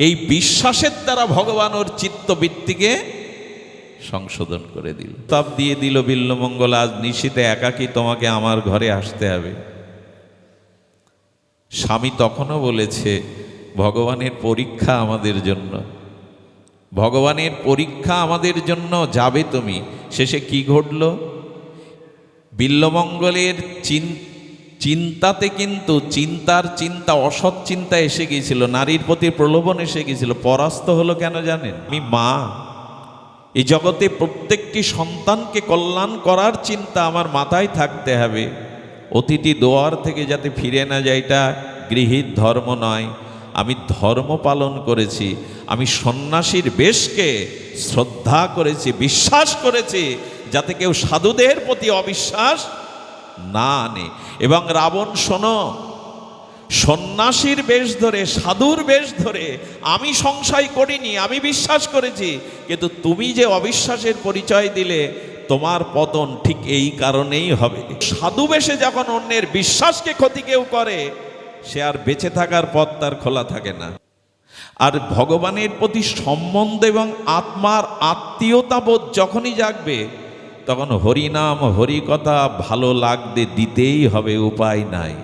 এই বিশ্বাসের দ্বারা ভগবান ওর চিত্তবৃত্তিকে সংশোধন করে দিল, তাপ দিয়ে দিল। বিল্বমঙ্গল, আজ নিশীথে একাকী তোমাকে আমার ঘরে আসতে হবে। স্বামী তখনও বলেছে, ভগবানের পরীক্ষা আমাদের জন্য, ভগবানের পরীক্ষা আমাদের জন্য, যাবে তুমি। শেষে কি ঘটল? বিল্বমঙ্গলের চিন্তাতে কিন্তু চিন্তা অসৎ চিন্তা এসে গিয়েছিল, নারীর প্রতি প্রলোভন এসে গিয়েছিল। পরাস্ত হলো কেন জানেন? আমি মা, এই জগতে প্রত্যেকটি সন্তানকে কল্যাণ করার চিন্তা আমার মাথায় থাকতে হবে। অতিথি দোয়ার থেকে যাতে ফিরে না যায়, এটা গৃহীত ধর্ম নয়। আমি ধর্ম পালন করেছি, আমি সন্ন্যাসীর বেশকে শ্রদ্ধা করেছি, বিশ্বাস করেছি, যাতে কেউ সাধুদের প্রতি অবিশ্বাস না আনে। এবং রাবণ, শোনো, সন্ন্যাসীর বেশ ধরে, সাধুর বেশ ধরে আমি সংশয় করিনি, আমি বিশ্বাস করেছি, কিন্তু তুমি যে অবিশ্বাসের পরিচয় দিলে, তোমার পতন ঠিক এই কারণেই হবে। সাধু বেশে যখন অন্যের বিশ্বাসকে ক্ষতি কেউ করে, সে আর বেঁচে থাকার পথ তার খোলা থাকে না। আর ভগবানের প্রতি সম্বন্ধ এবং আত্মার আত্মীয়তাবোধ যখনই জাগবে, তখন হরিনাম হরিকথা ভালো লাগতে দিতেই হবে, উপায় নাই।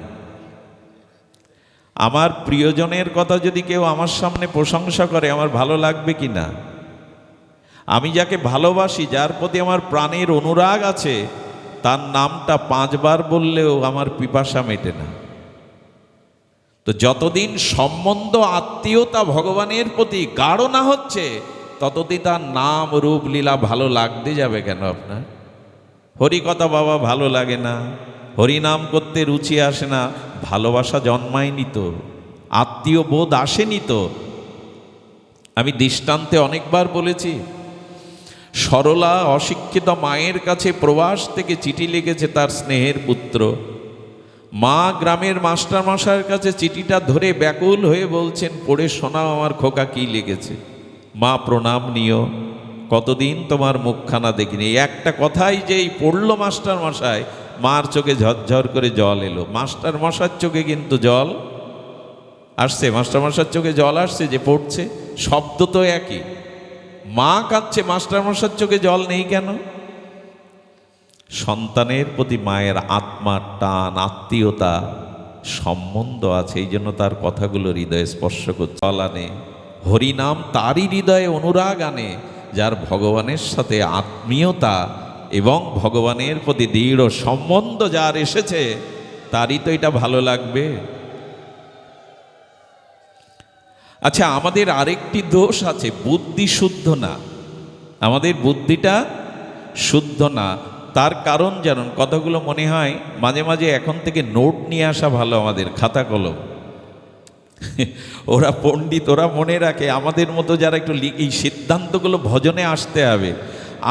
আমার প্রিয়জনের কথা যদি কেউ আমার সামনে প্রশংসা করে, আমার ভালো লাগবে কি না? আমি যাকে ভালোবাসি, যার প্রতি আমার প্রাণের অনুরাগ আছে, তার নামটা 5 বার বললেও আমার পিপাসা মেটে না। তো যতদিন সম্বন্ধ আত্মীয়তা ভগবানের প্রতি গাঢ় না হচ্ছে, ততদিন তার নাম রূপ লীলা ভালো লাগতে যাবে কেন আপনার? হরিকথা বাবা ভালো লাগে না, হরিনাম করতে রুচি আসে না, ভালোবাসা জন্মায়নি তো, আত্মীয় বোধ আসেনি তো। আমি দৃষ্টান্তে অনেকবার বলেছি, সরলা অশিক্ষিত মায়ের কাছে প্রবাস থেকে চিঠি লিখেছে তার স্নেহের পুত্র। মা গ্রামের মাস্টারমশাইয়ের কাছে চিঠিটা ধরে ব্যাকুল হয়ে বলছেন, পড়ে শোনাও আমার খোকা কি লিখেছে। মা, প্রণাম নিও, কতদিন তোমার মুখখানা দেখিনি। একটা কথাই যেই পড়লো মাস্টারমশাই, মার চোখে ঝরঝর করে জল এলো। মাস্টারমশাইয়ের চোখে কিন্তু জল আসছে, মাস্টারমশাইয়ের চোখে জল আসছে যে পড়ছে, শব্দ তো একই। মা কাঁদছে, মাস্টারমশাইয়ের চোখে জল নেই কেন? সন্তানের প্রতি মায়ের আত্মার টান, আত্মীয়তা, সম্বন্ধ আছে, এই জন্য তার কথাগুলো হৃদয়ে স্পর্শ করছে। জল আনে, হরিনাম তারই হৃদয়ে অনুরাগ আনে, যার ভগবানের সাথে আত্মীয়তা এবং ভগবানের প্রতি দৃঢ় সম্বন্ধ যার এসেছে, তারই তো এটা ভালো লাগবে। আচ্ছা, আমাদের আরেকটি দোষ আছে, বুদ্ধি শুদ্ধ না। আমাদের বুদ্ধিটা শুদ্ধ না। তার কারণ জানুন, কথাগুলো মনে হয় মাঝে মাঝে এখন থেকে নোট নিয়ে আসা ভালো, আমাদের খাতা কলম। ওরা পণ্ডিত, ওরা মনে রাখে। আমাদের মতো যারা একটু এই সিদ্ধান্তগুলো ভজনে আসতে হবে।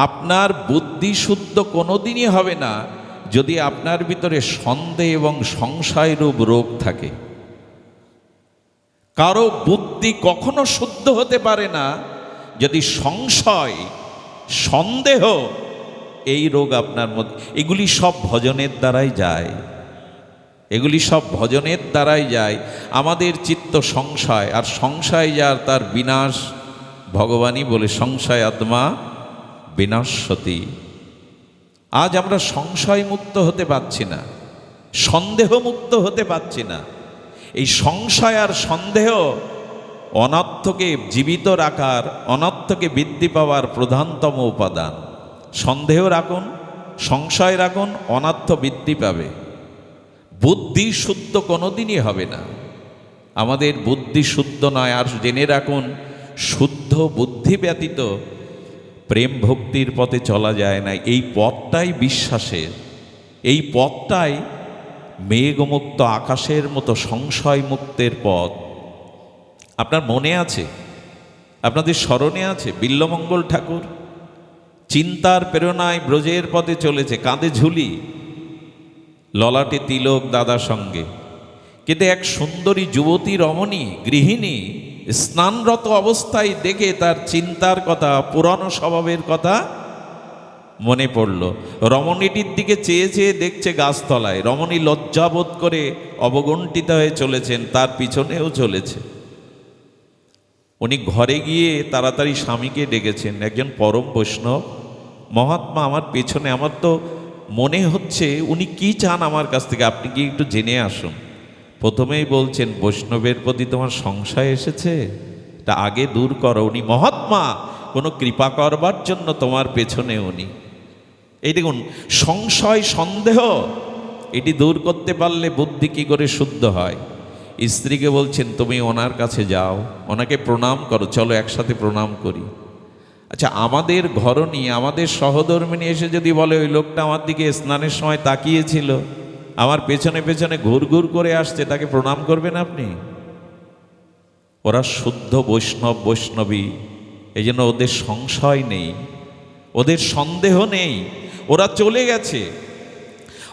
আপনার বুদ্ধি শুদ্ধ কোনোদিনই হবে না যদি আপনার ভিতরে সন্দেহ এবং সংশয়রূপ রোগ থাকে। কারো বুদ্ধি কখনো শুদ্ধ হতে পারে না যদি সংশয়, সন্দেহ, এই রোগ আপনার মধ্যে। এগুলি সব ভজনের দ্বারাই যায়, এগুলি সব ভজনের দ্বারাই যায়। আমাদের চিত্ত সংশয়, আর সংশয় যার তার বিনাশ। ভগবানই বলে, সংশয় আত্মা বিনাশতি। আজ আমরা সংশয় মুক্ত হতে পারছি না, সন্দেহ মুক্ত হতে পারছি না। এই সংশয় আর সন্দেহ অনর্থকে জীবিত রাখার, অনর্থকে বৃদ্ধি পাওয়ার প্রধানতম উপাদান। সন্দেহ রাখুন, সংশয় রাখুন, অনর্থ বৃদ্ধি পাবে। বুদ্ধি শুদ্ধ কোনোদিনই হবে না। আমাদের বুদ্ধি শুদ্ধ নয়। আর জেনে রাখুন, শুদ্ধ বুদ্ধি ব্যতীত প্রেম ভক্তির পথে চলা যায় না। এই পথটাই বিশ্বাসের, এই পথটাই মেঘমুক্ত আকাশের মতো সংশয় মুক্তের পথ। আপনার মনে আছে, আপনাদের স্মরণে আছে, বিল্বমঙ্গল ঠাকুর চিন্তার প্রেরণায় ব্রজের পথে চলেছে, কাঁধে ঝুলি, ললাটে তিলক দাদার সঙ্গে। কিন্তু এক সুন্দরী যুবতী রমণী, গৃহিণী, স্নানরত অবস্থায় দেখে তার চিন্তার কথা, পুরানো স্বভাবের কথা মনে পড়ল। রমণীটির দিকে চেয়ে চেয়ে দেখছে গাছতলায়। রমণী লজ্জাবোধ করে অবগুণ্ঠিত হয়ে চলেছেন, তার পিছনেও চলেছে। উনি ঘরে গিয়ে তাড়াতাড়ি স্বামীকে ডেকেছেন, একজন পরম বৈষ্ণব মহাত্মা আমার পেছনে, আমার তো মনে হচ্ছে উনি কি চান আমার কাছ থেকে, আপনি কি একটু জেনে আসুন। প্রথমেই বলছেন, বৈষ্ণবের প্রতি তোমার সংশয় এসেছে, তা আগে দূর করো। উনি মহাত্মা, কোনো কৃপা করবার জন্য তোমার পেছনে উনি। এই দেখুন, সংশয় সন্দেহ এটি দূর করতে পারলে বুদ্ধি কি করে শুদ্ধ হয়। স্ত্রীকে বলছেন, তুমি ওনার কাছে যাও, ওনাকে প্রণাম করো, চলো একসাথে প্রণাম করি। আচ্ছা, আমাদের ঘরণী, আমাদের সহধর্মিণী এসে যদি বলে, ওই লোকটা আমার দিকে স্নানের সময় তাকিয়েছিল, আমার পেছনে পেছনে ঘুরঘুর করে আসছে, তাকে প্রণাম করবেন আপনি? ওরা শুদ্ধ বৈষ্ণব, বৈষ্ণবী, এই জন্য ওদের সংশয় নেই, ওদের সন্দেহ নেই। ওরা চলে গেছে,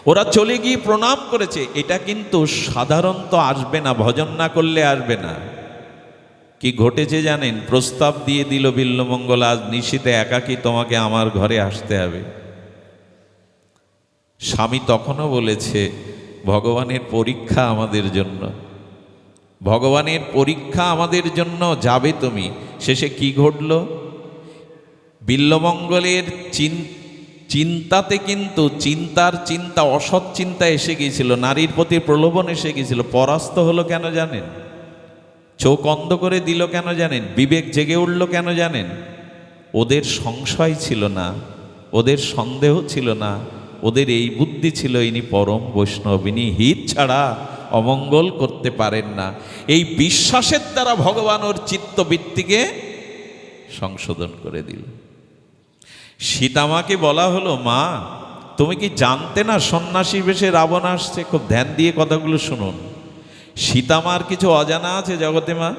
ওরা চলে গিয়ে প্রণাম করেছে। এটা কিন্তু সাধারণত আসবে না, ভজন না করলে আসবে না। কি ঘটেছে জানেন? প্রস্তাব দিয়ে দিল বিল্বমঙ্গল, আজ নিশীথে একাকী তোমাকে আমার ঘরে আসতে হবে। স্বামী তখনও বলেছে, ভগবানের পরীক্ষা আমাদের জন্য, ভগবানের পরীক্ষা আমাদের জন্য, যাবে তুমি। শেষে কি ঘটল? বিল্বমঙ্গলের চিন্তাতে কিন্তু চিন্তা অসৎ চিন্তা এসে গিয়েছিল, নারীর প্রতি প্রলোভন এসে গিয়েছিল। পরাস্ত হলো কেন জানেন? চোখ অন্ধ করে দিল কেন জানেন? বিবেক জেগে উঠল কেন জানেন? ওদের সংশয় ছিল না, ওদের সন্দেহ ছিল না, ওদের এই বুদ্ধি ছিল, ইনি পরম বৈষ্ণব, ইনি হিত ছাড়া অমঙ্গল করতে পারেন না। এই বিশ্বাসের দ্বারা ভগবান ওর চিত্তবৃত্তিকে সংশোধন করে দিল। সীতামাকে বলা হলো, মা তুমি কি জানতে না সন্ন্যাসী বেশে রাবণ আসছে? খুব ধ্যান দিয়ে কথাগুলো শুনুন। সীতামার কিছু অজানা আছে জগতে? মা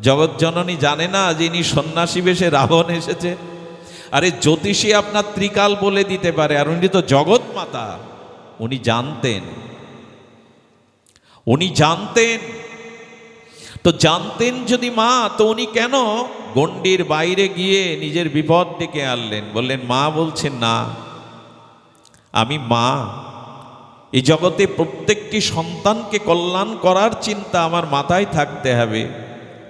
জগৎ জননী জানে না যে ইনি সন্ন্যাসী বেশে রাবণ এসেছে? আরে জ্যোতিষী আপনার ত্রিকাল বলে দিতে পারে, আর উনি তো জগৎ মাতা, উনি জানতেন, উনি জানতেন। তো জানতেন যদি মা, তো উনি কেন গণ্ডির বাইরে গিয়ে নিজের বিপদ ডেকে আনলেন? বললেন, মা বলছেন, না আমি মা, এই জগতে প্রত্যেকটি সন্তানকে কল্যাণ করার চিন্তা আমার মাথায় থাকতে হবে।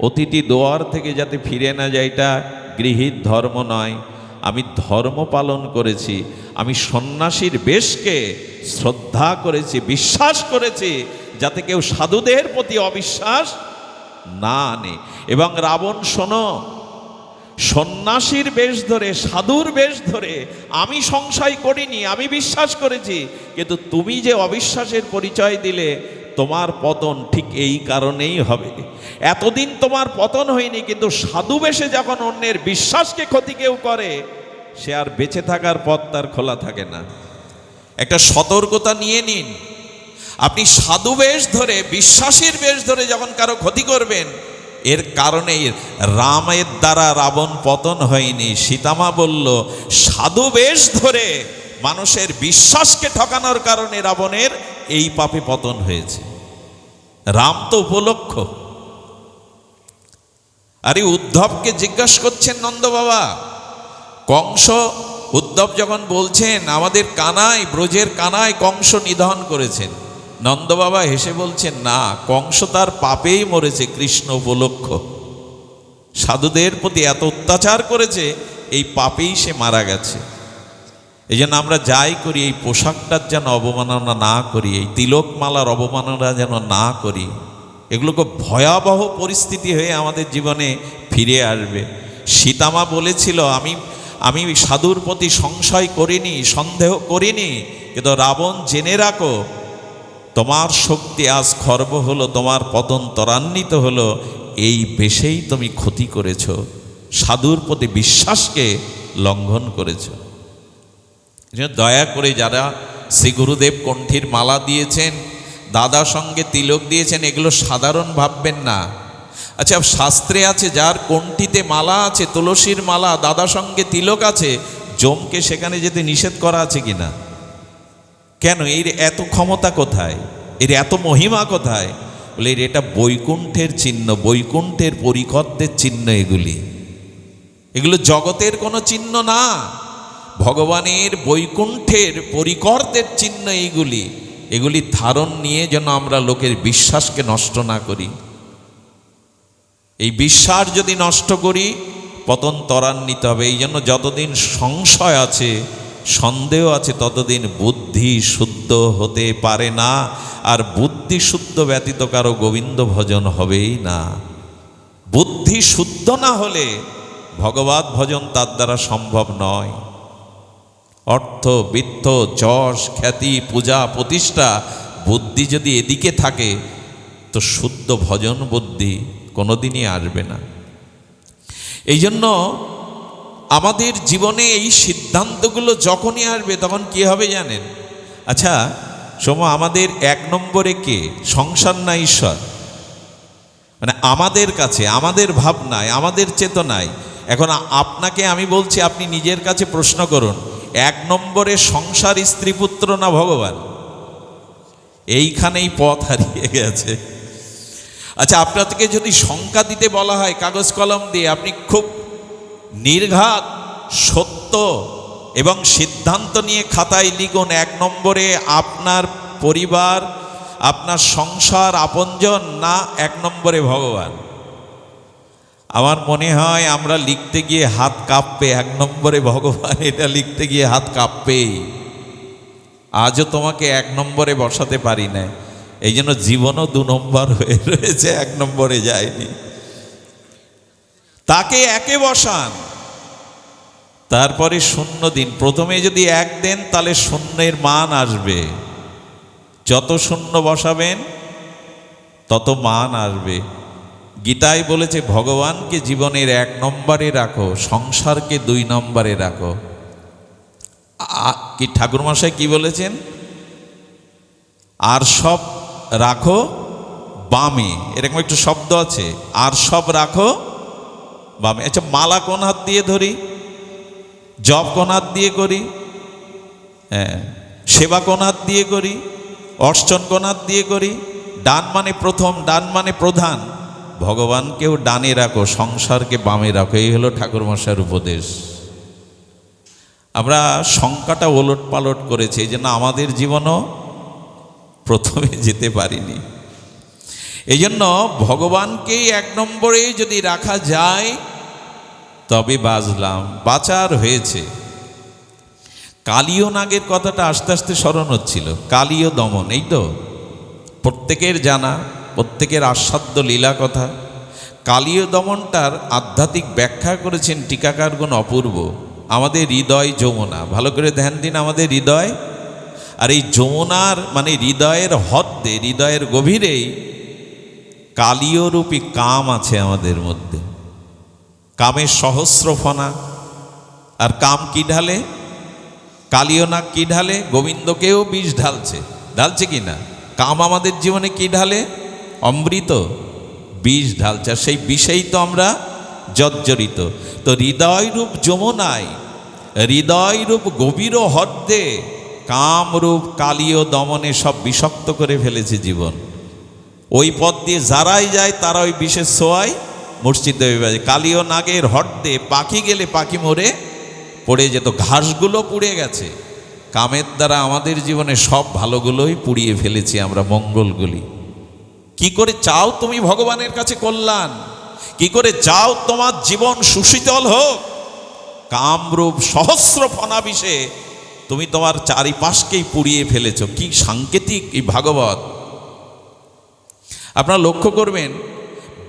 অতিথি দোয়ার থেকে যাতে ফিরে না যায়, এটা গৃহীত ধর্ম নয়। আমি ধর্ম পালন করেছি, আমি সন্ন্যাসীর বেশকে শ্রদ্ধা করেছি, বিশ্বাস করেছি, যাতে কেউ সাধুদের প্রতি অবিশ্বাস না আনে। এবং রাবণ, শোনো, সন্ন্যাসীর বেশ ধরে, সাধুর বেশ ধরে আমি সংশয় করিনি, আমি বিশ্বাস করেছি, কিন্তু তুমি যে অবিশ্বাসের পরিচয় দিলে, তোমার পতন ঠিক এই কারণেই হবে। এতদিন তোমার পতন হয়নি, কিন্তু সাধু বেশে যখন অন্যের বিশ্বাসকে ক্ষতি কেউ করে, সে আর বেঁচে থাকার পথ তার খোলা থাকে না। একটা সতর্কতা নিয়ে নিন। আপনি সাধু বেশ ধরে, বিশ্বাসীর বেশ ধরে যখন কারো ক্ষতি করবেন, এর কারণেই রামের দ্বারা রাবণ পতন হয়নি। সীতামা বলল, সাধু বেশ ধরে মানুষের বিশ্বাসকে ঠকানোর কারণে রাবণের এই পাপে পতন হয়েছে। রাম তো উপলক্ষ। আরে উদ্ধবকে জিজ্ঞাসা করছেন নন্দ বাবা, কংস, উদ্ধব যখন বলছেন আমাদের কানাই, ব্রজের কানাই কংস নিধন করেছেন, নন্দ বাবা হেসে বলছেন, না, কংস তার পাপেই মরেছে, কৃষ্ণ উপলক্ষ। সাধুদের প্রতি এত অত্যাচার করেছে, এই পাপেই সে মারা গেছে। এই জন্য আমরা যাই করি, এই পোশাকটার যেন অবমাননা না করি, এই তিলকমালার অবমাননা যেন না করি। এগুলো খুব ভয়াবহ পরিস্থিতি হয়ে আমাদের জীবনে ফিরে আসবে। সীতামা বলেছিল, আমি সাধুর প্রতি সংশয় করিনি, সন্দেহ করিনি, কিন্তু রাবণ জেনে রাখো, তোমার শক্তি আজ খর্ব হলো, তোমার পতন ত্বরান্বিত হলো, এই বেশেই তুমি ক্ষতি করেছ, সাধুর প্রতি বিশ্বাসকে লঙ্ঘন করেছ। দয়া করে যারা শ্রী গুরুদেব কণ্ঠীর মালা দিয়েছেন, দাদা সঙ্গে তিলক দিয়েছেন, এগুলো সাধারণ ভাববেন না। আচ্ছা, শাস্ত্রে আছে যার কণ্ঠীতে মালা আছে, তুলসীর মালা, দাদা সঙ্গে তিলক আছে, জমকে সেখানে যেতে নিষেধ করা আছে কিনা? কেন? এর এত ক্ষমতা কোথায়? এর এত মহিমা কোথায়? বলে, এটা বৈকুণ্ঠের চিহ্ন, বৈকুণ্ঠের পরিকর্তের চিহ্ন। এগুলো জগতের কোনো চিহ্ন না, ভগবানের বৈকুণ্ঠের পরিকর্তের চিহ্ন এগুলি ধারণ নিয়ে যেন আমরা লোকের বিশ্বাসকে নষ্ট না করি। এই বিশ্বাস যদি নষ্ট করি পতন ত্বরান্বিত হবে। এই জন্য যতদিন সংশয় আছে, সন্দেহ আছে, ততদিন বুদ্ধি শুদ্ধ হতে পারে না। আর বুদ্ধি শুদ্ধ ব্যতীত কারো গোবিন্দ ভজন হবেই না। বুদ্ধি শুদ্ধ না হলে ভগবত ভজন তার দ্বারা সম্ভব নয়। অর্থ, বিত্ত, যশ, খ্যাতি, পূজা, প্রতিষ্ঠা, বুদ্ধি যদি এদিকে থাকে তো শুদ্ধ ভজন বুদ্ধি কোনোদিনই আসবে না। এই জন্য আমাদের জীবনে এই সিদ্ধান্তগুলো যখনই আসবে তখন কি হবে জানেন? আচ্ছা আমাদের 1 নম্বরে কে? সংসার না ঈশ্বর? মানে আমাদের কাছে, আমাদের ভাবনায়, আমাদের চেতনায়। এখন আপনাকে আমি বলছি, আপনি নিজের কাছে প্রশ্ন করুন, 1 নম্বরে সংসার, স্ত্রী, পুত্র না ভগবান? এইখানেই পথ হারিয়ে গেছে। আচ্ছা আপনাকে যদি সংখ্যা দিতে বলা হয় কাগজ কলম দিয়ে, আপনি খুব নির্ঘাত সত্য এবং সিদ্ধান্ত নিয়ে খাতায় লিখুন, 1 নম্বরে আপনার পরিবার, আপনার সংসার, আপনজন, না 1 নম্বরে ভগবান? আমার মনে হয় আমরা লিখতে গিয়ে হাত কাঁপবে, 1 নম্বরে ভগবান, এটা লিখতে গিয়ে হাত কাঁপবেই। আজও তোমাকে 1 নম্বরে বসাতে পারি না, এই জন্য জীবনও 2 নম্বর হয়ে রয়েছে, 1 নম্বরে যায়নি। তাকে 1-এ বসান, তারপরে 0 দিন। প্রথমে যদি 1 দেন তাহলে 0-এর মান আসবে, যত 0 বসাবেন তত মান আসবে। গীতায় বলেছে ভগবানকে জীবনের 1 নম্বরে রাখো, সংসারকে 2 নম্বরে রাখো। কি ঠাকুরমশাই কি বলেছেন? আর সব রাখো বামে, এরকম একটু শব্দ আছে, আর সব রাখো বামে। আচ্ছা মালা কোন হাত দিয়ে ধরি? জপ কোন হাত দিয়ে করি? হ্যাঁ। সেবা কোন হাত দিয়ে করি? অর্চন কোন হাত দিয়ে করি? ডান মানে প্রথম, ডান মানে প্রধান। ভগবানকেও ডানে রাখো, সংসারকে বামে রাখো, এই হলো ঠাকুরমশাইয়ের উপদেশ। আমরা সংখ্যাটা ওলট পালট করেছি, এই জন্য আমাদের জীবনও প্রথমে যেতে পারিনি। এই জন্য ভগবানকেই 1 নম্বরে যদি রাখা যায় তবে বাঁচলাম, বাঁচার হয়েছে। কালীয় নাগের কথাটা আস্তে আস্তে স্মরণ হচ্ছিল। কালীয় দমন, এই তো প্রত্যেকের জানা, প্রত্যেকের আস্বাদ্য লীলা কথা। কালীয় দমনটার আধ্যাত্মিক ব্যাখ্যা করেছেন টিকাকারগণ অপূর্ব। আমাদের হৃদয় যমুনা, ভালো করে ধ্যান দিন, আমাদের হৃদয়। আর এই যমুনার মানে হৃদয়ের হ্রদে, হৃদয়ের গভীরেই কালীয়রূপী কাম আছে আমাদের মধ্যে। কামের সহস্র ফনা। আর কাম কি ঢালে? কালীয় নাগ কি ঢালে? গোবিন্দকেও বিষ ঢালছে, ঢালছে কি না? কাম আমাদের জীবনে কি ঢালে? অমৃত, বিষ ঢালছে। আর সেই বিষেই তো আমরা জর্জরিত। তো হৃদয়রূপ যমুনায়, হৃদয়রূপ গভীর হ্রদে কামরূপ কালীয় দমনে সব বিষাক্ত করে ফেলেছে জীবন। ওই পথ দিয়ে যারাই যায় তারা ওই বিষের ছোঁয়ায় মূর্ছিত হয়ে যায়। কালীয় নাগের হ্রদে পাখি গেলে পাখি মরে পড়ে যেত, ঘাসগুলো পুড়ে গেছে। কামের দ্বারা আমাদের জীবনে সব ভালোগুলোই পুড়িয়ে ফেলেছি আমরা, মঙ্গলগুলি। কি করে চাও তুমি ভগবানের কাছে কল্যাণ? কি করে চাও তোমার জীবন সুশীতল হোক? কামরূপ সহস্র ফনা বিষে তুমি তোমার চারিপাশকেই পুড়িয়ে ফেলেছ। কি সাংকেতিক এই ভাগবত! আপনারা লক্ষ্য করবেন,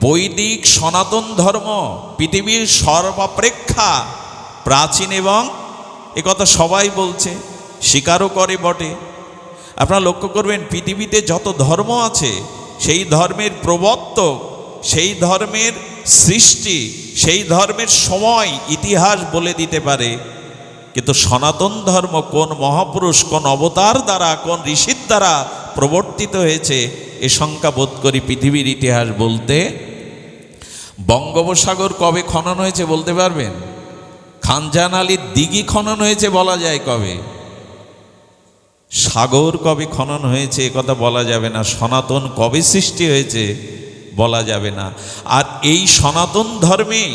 বৈদিক সনাতন ধর্ম পৃথিবীর সর্বাপেক্ষা প্রাচীন, এবং একথা সবাই বলছে, স্বীকারও করে বটে। আপনারা লক্ষ্য করবেন, পৃথিবীতে যত ধর্ম আছে সেই ধর্মের প্রবর্তক, সেই ধর্মের সৃষ্টি, সেই ধর্মের সময়, ইতিহাস বলে দিতে পারে। কিন্তু সনাতন ধর্ম কোন মহাপুরুষ, কোন অবতার দ্বারা, কোন ঋষির দ্বারা প্রবর্তিত হয়েছে এ সংখ্যা বোধ করি পৃথিবীর ইতিহাস বলতে। বঙ্গোপসাগর কবে খনন হয়েছে বলতে পারবেন? খানজাহান আলীর দিঘি খনন হয়েছে বলা যায় কবে? সাগর কবে খনন হয়েছে কথা বলা যাবে না। সনাতন কবে সৃষ্টি হয়েছে বলা যাবে না। আর এই সনাতন ধর্মে,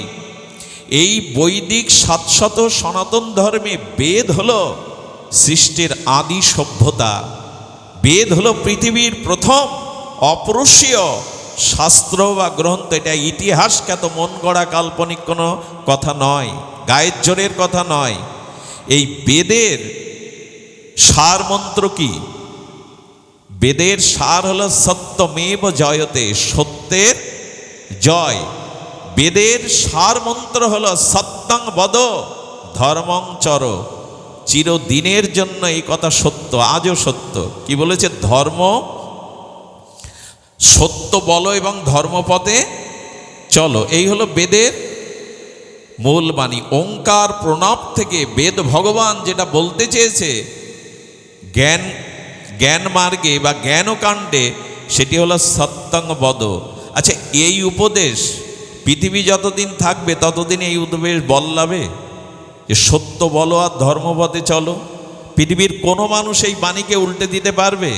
এই বৈদিক 700 সনাতন ধর্মে বেদ হলো সৃষ্টির আদি সভ্যতা। বেদ হলো পৃথিবীর প্রথম অপরূষীয় শাস্ত্র বা গ্রন্থ, এটা ইতিহাস খ্যাত মন গড়া কাল্পনিক কোনো কথা নয়, গায়ের জোরের কথা নয়। এই বেদের সার মন্ত্র কি? বেদের সার হলো সত্যমেব জয়তে, সত্যের জয়। বেদের সার মন্ত্র হলো সত্যং বদ ধর্মং চর, চিরদিনের জন্য এই কথা সত্য, আজও সত্য। কি বলেছে? ধর্ম সত্য বলো এবং ধর্মপথে চলো, এই হলো বেদের মূল বাণী। ওঙ্কার প্রণব থেকে বেদ ভগবান যেটা বলতে চেয়েছে জ্ঞান মার্গে বা জ্ঞানকাণ্ডে, সেটি হলো সত্যং বদ। আচ্ছা, এই উপদেশ পৃথিবী যতদিন থাকবে ততদিন এই উপদেশ বল্লাবে যে সত্য বলো আর ধর্মপথে চলো? পৃথিবীর কোনো মানুষ এই বাণীকে উল্টে দিতে পারবে?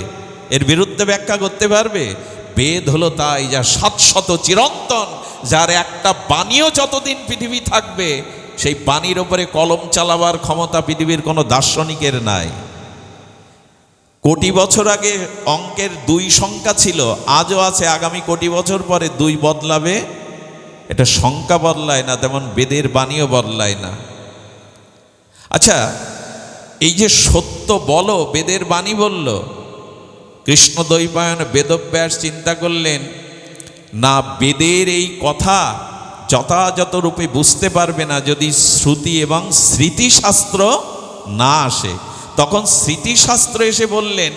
এর বিরুদ্ধে ব্যাখ্যা করতে পারবে? বেদ হলো তাই, যা শাশ্বত চিরন্তন, যার একটা বাণীও যতদিন পৃথিবী থাকবে সেই বাণীর ওপরে কলম চালাবার ক্ষমতা পৃথিবীর কোনো দার্শনিকের নাই। কোটি বছর আগে অঙ্কের 2 সংখ্যা ছিল, আজও আছে, আগামী কোটি বছর পরে 2 বদলাবে। এটা সংখ্যা বদলায় না, তেমন বেদের বাণীও বদলায় না। আচ্ছা, এই যে সত্য বলো বেদের বাণী বলল, কৃষ্ণদ্বৈপায়ন বেদব্যাস চিন্তা করলেন, না বেদের এই কথা যথাযথ রূপে বুঝতে পারবে না যদি শ্রুতি এবং স্মৃতিশাস্ত্র না আসে। তখন স্মৃতিশাস্ত্র এসে বললেন,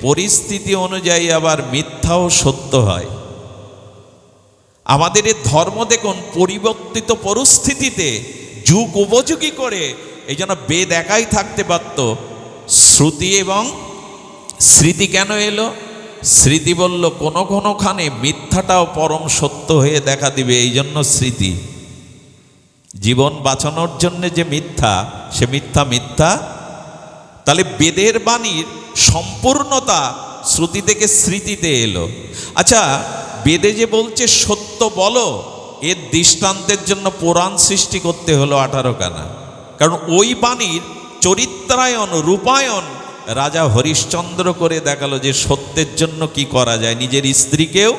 পরিস্থিতি অনুযায়ী আবার মিথ্যাও সত্য হয়। আমাদের এই ধর্ম দেখুন, পরিবর্তিত পরিস্থিতিতে যুগ উপযোগী করে, এই জন্য বেদ একাই থাকতে পারত। শ্রুতি এবং স্মৃতি কেন এলো? স্মৃতি বলল কোনো কোনোখানে মিথ্যাটাও পরম সত্য হয়ে দেখা দিবে, এই জন্য স্মৃতি। জীবন বাঁচানোর জন্য যে মিথ্যা, সে মিথ্যা মিথ্যা। তাহলে বেদের বাণীর সম্পূর্ণতা শ্রুতি থেকে স্মৃতিতে এলো। আচ্ছা, বেদে যে বলছে সত্য বলো, এর দৃষ্টান্তের জন্য পুরাণ সৃষ্টি করতে হলো 18 খানা। কারণ ওই বাণীর চরিত্রায়ন রূপায়ণ রাজা হরিশ্চন্দ্র করে দেখালো যে সত্যের জন্য কি করা যায়। নিজের স্ত্রীকেও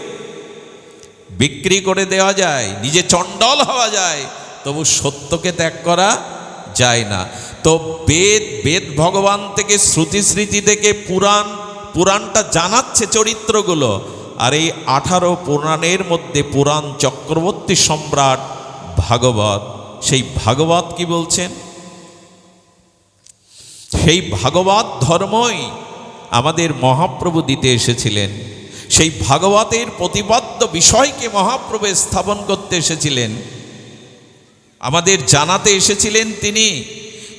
বিক্রি করে দেওয়া যায়, নিজে চণ্ডাল হওয়া যায়, তবু সত্যকে ত্যাগ করা যায় না। তো বেদ ভগবান থেকে, শ্রুতি স্মৃতি থেকে পুরাণটা জানাচ্ছে চরিত্রগুলো। আর এই 18 পুরাণের মধ্যে পুরাণ চক্রবর্তী সম্রাট ভাগবত, সেই ভাগবত কি বলছেন? সেই ভাগবত ধর্মই আমাদের মহাপ্রভু দিতে এসেছিলেন। সেই ভাগবতের প্রতিপাদ্য বিষয়কে মহাপ্রভু স্থাপন করতে এসেছিলেন, আমাদের জানাতে এসেছিলেন তিনি।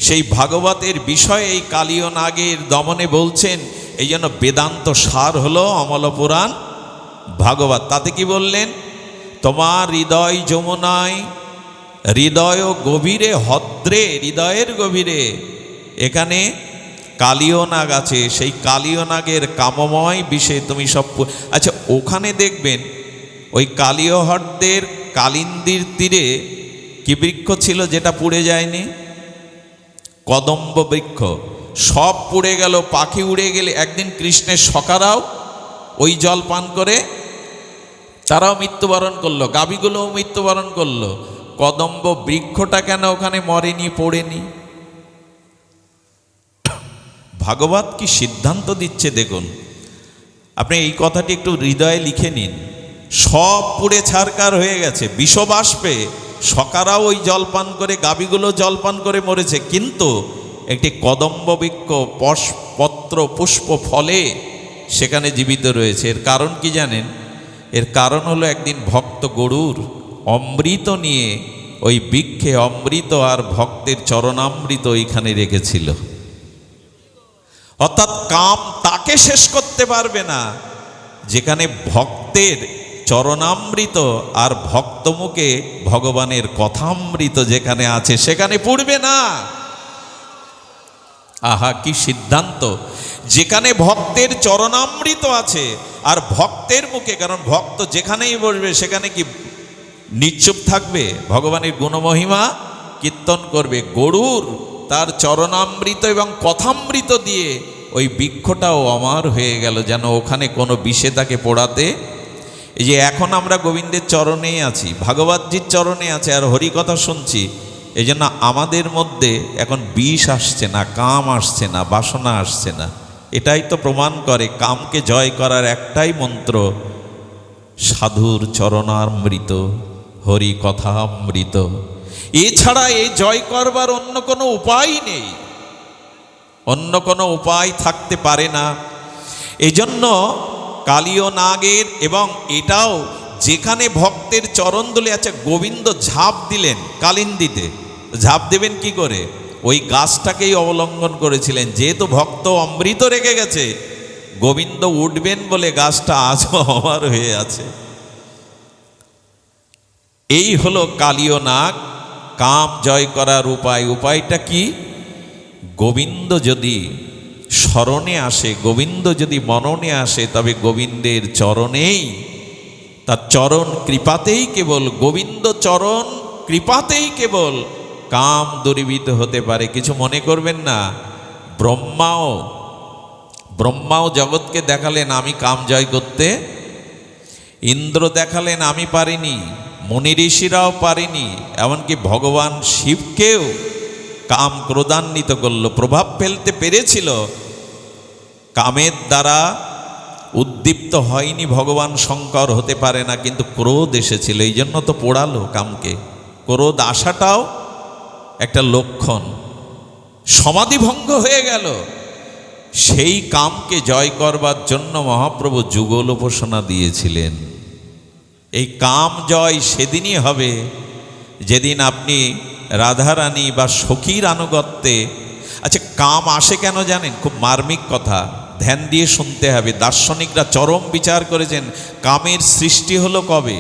সেই ভাগবতের বিষয়ে এই কালীয় নাগের দমনে বলছেন, এই জন্য বেদান্ত সার হলো অমল পুরাণ ভাগবত। তাতে কি বললেন? তোমার হৃদয় যমুনায়, হৃদয় গভীরে হদ্রে, হৃদয়ের গভীরে এখানে কালীয় নাগ আছে, সেই কালীয় নাগের কামময় বিষে তুমি সব। আচ্ছা, ওখানে দেখবেন ওই কালীয় হ্রদের কালিন্দির তীরে কি বৃক্ষ ছিল যেটা পুড়ে যায়নি? কদম্ব বৃক্ষ। সব পুড়ে গেল, পাখি উড়ে গেলে। একদিন কৃষ্ণের সখারাও ওই জল পান করে তারাও মৃত্যুবরণ করলো, গাভীগুলোও মৃত্যুবরণ করলো। কদম্ব বৃক্ষটা কেন ওখানে মরেনি, পড়েনি? ভাগবত কি সিদ্ধান্ত দিচ্ছে দেখুন। আপনি এই কথাটি একটু হৃদয়ে লিখে নিন। সব পুড়ে ছারকার হয়ে গেছে, বিষবাষ্পে সকারাও ওই জলপান করে, গাভীগুলো জলপান করে মরেছে, কিন্তু একটি কদম্ব বৃক্ষ পত্র পুষ্প ফলে সেখানে জীবিত রয়েছে। এর কারণ কি জানেন? এর কারণ হলো একদিন ভক্ত গরুর অমৃত নিয়ে ওই বৃক্ষে অমৃত আর ভক্তের চরণামৃত ওইখানে রেখেছিল। অর্থাৎ কাম তাকে শেষ করতে পারবে না যেখানে ভক্তের চরণামৃত আর ভক্তমুখে ভগবানের কথামৃত যেখানে আছে সেখানে পড়বে না। আহা, কি সিদ্ধান্ত! যেখানে ভক্তের চরণামৃত আছে আর ভক্তের মুখে, কারণ ভক্ত যেখানেই বসবে সেখানে কি নিশ্চুপ থাকবে? ভগবানের গুণমহিমা কীর্তন করবে। গরুর তার চরণামৃত এবং কথামৃত দিয়ে ওই বৃক্ষটাও অমর হয়ে গেল, যেন ওখানে কোনো বিষে তাকে পোড়াতে। এই যে এখন আমরা গোবিন্দের চরণেই আছি, ভাগবতজির চরণে আছে আর হরিকথা শুনছি, এই জন্য আমাদের মধ্যে এখন বিষ আসছে না, কাম আসছে না, বাসনা আসছে না। এটাই তো প্রমাণ করে কামকে জয় করার একটাই মন্ত্র, সাধুর চরণামৃত, হরি কথামৃত। এছাড়া এই জয় করবার অন্য কোনো উপায় নেই, অন্য কোনো উপায় থাকতে পারে না। এজন্য কালীয় নাগের, এবং এটাও যেখানে ভক্তের চরণ দোলে, আচ্ছা গোবিন্দ ঝাঁপ দিলেন কালিন্দীতে, ঝাঁপ দেবেন কি করে? ওই গাছটাকেই অবলম্বন করেছিলেন। যেহেতু ভক্ত অমৃত রেখে গেছে, গোবিন্দ উঠবেন বলে গাছটা আজও অমর হয়ে আছে। এই হলো কালীয় নাগ, কাম জয় করার উপায়। উপায়টা কি? গোবিন্দ যদি স্মরণে আসে, গোবিন্দ যদি মননে আসে, তবে গোবিন্দের চরণেই, তার চরণ কৃপাতেই কেবল, গোবিন্দ চরণ কৃপাতেই কেবল কাম দূরীভূত হতে পারে। কিছু মনে করবেন না, ব্রহ্মাও জগৎকে দেখালেন আমি কাম জয় করতে, ইন্দ্র দেখালেন আমি পারিনি, মুনি ঋষিরাও পারিনি, এমনকি ভগবান শিবকেও কাম ক্রোধান্বিত করল, প্রভাব ফেলতে পেরেছিল। কামের দ্বারা উদ্দীপ্ত হয়নি ভগবান শঙ্কর, হতে পারে না, কিন্তু ক্রোধ এসেছিল, এই জন্য তো পোড়ালো কামকে। ক্রোধ আসাটাও একটা লক্ষণ, সমাধিভঙ্গ হয়ে গেল। সেই কামকে জয় করবার জন্য মহাপ্রভু যুগল উপাসনা দিয়েছিলেন। এই কাম জয় সেদিনই হবে যেদিন আপনি রাধারানী বা সখীর আনুগত্যে, আচ্ছা কাম আসে কেন জানেন? খুব মার্মিক কথা, ধ্যান দিয়ে শুনতে হবে। দার্শনিকরা চরম বিচার করেছেন কামের সৃষ্টি হলো কবে।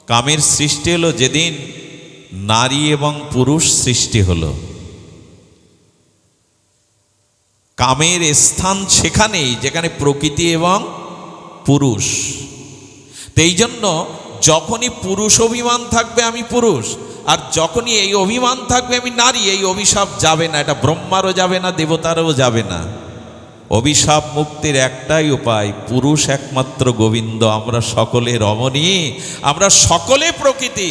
কামের সৃষ্টি হলো যেদিন নারী এবং পুরুষ সৃষ্টি হলো। কামের স্থান সেখানেই যেখানে প্রকৃতি এবং পুরুষ। তো এই জন্য যখনই পুরুষ অভিমান থাকবে আমি পুরুষ, আর যখনই এই অভিমান থাকবে আমি নারী, এই অভিশাপ যাবে না। এটা ব্রহ্মারও যাবে না, দেবতারও যাবে না। অভিশাপ মুক্তির একটাই উপায়, পুরুষ একমাত্র গোবিন্দ, আমরা সকলে রমণী, আমরা সকলে প্রকৃতি,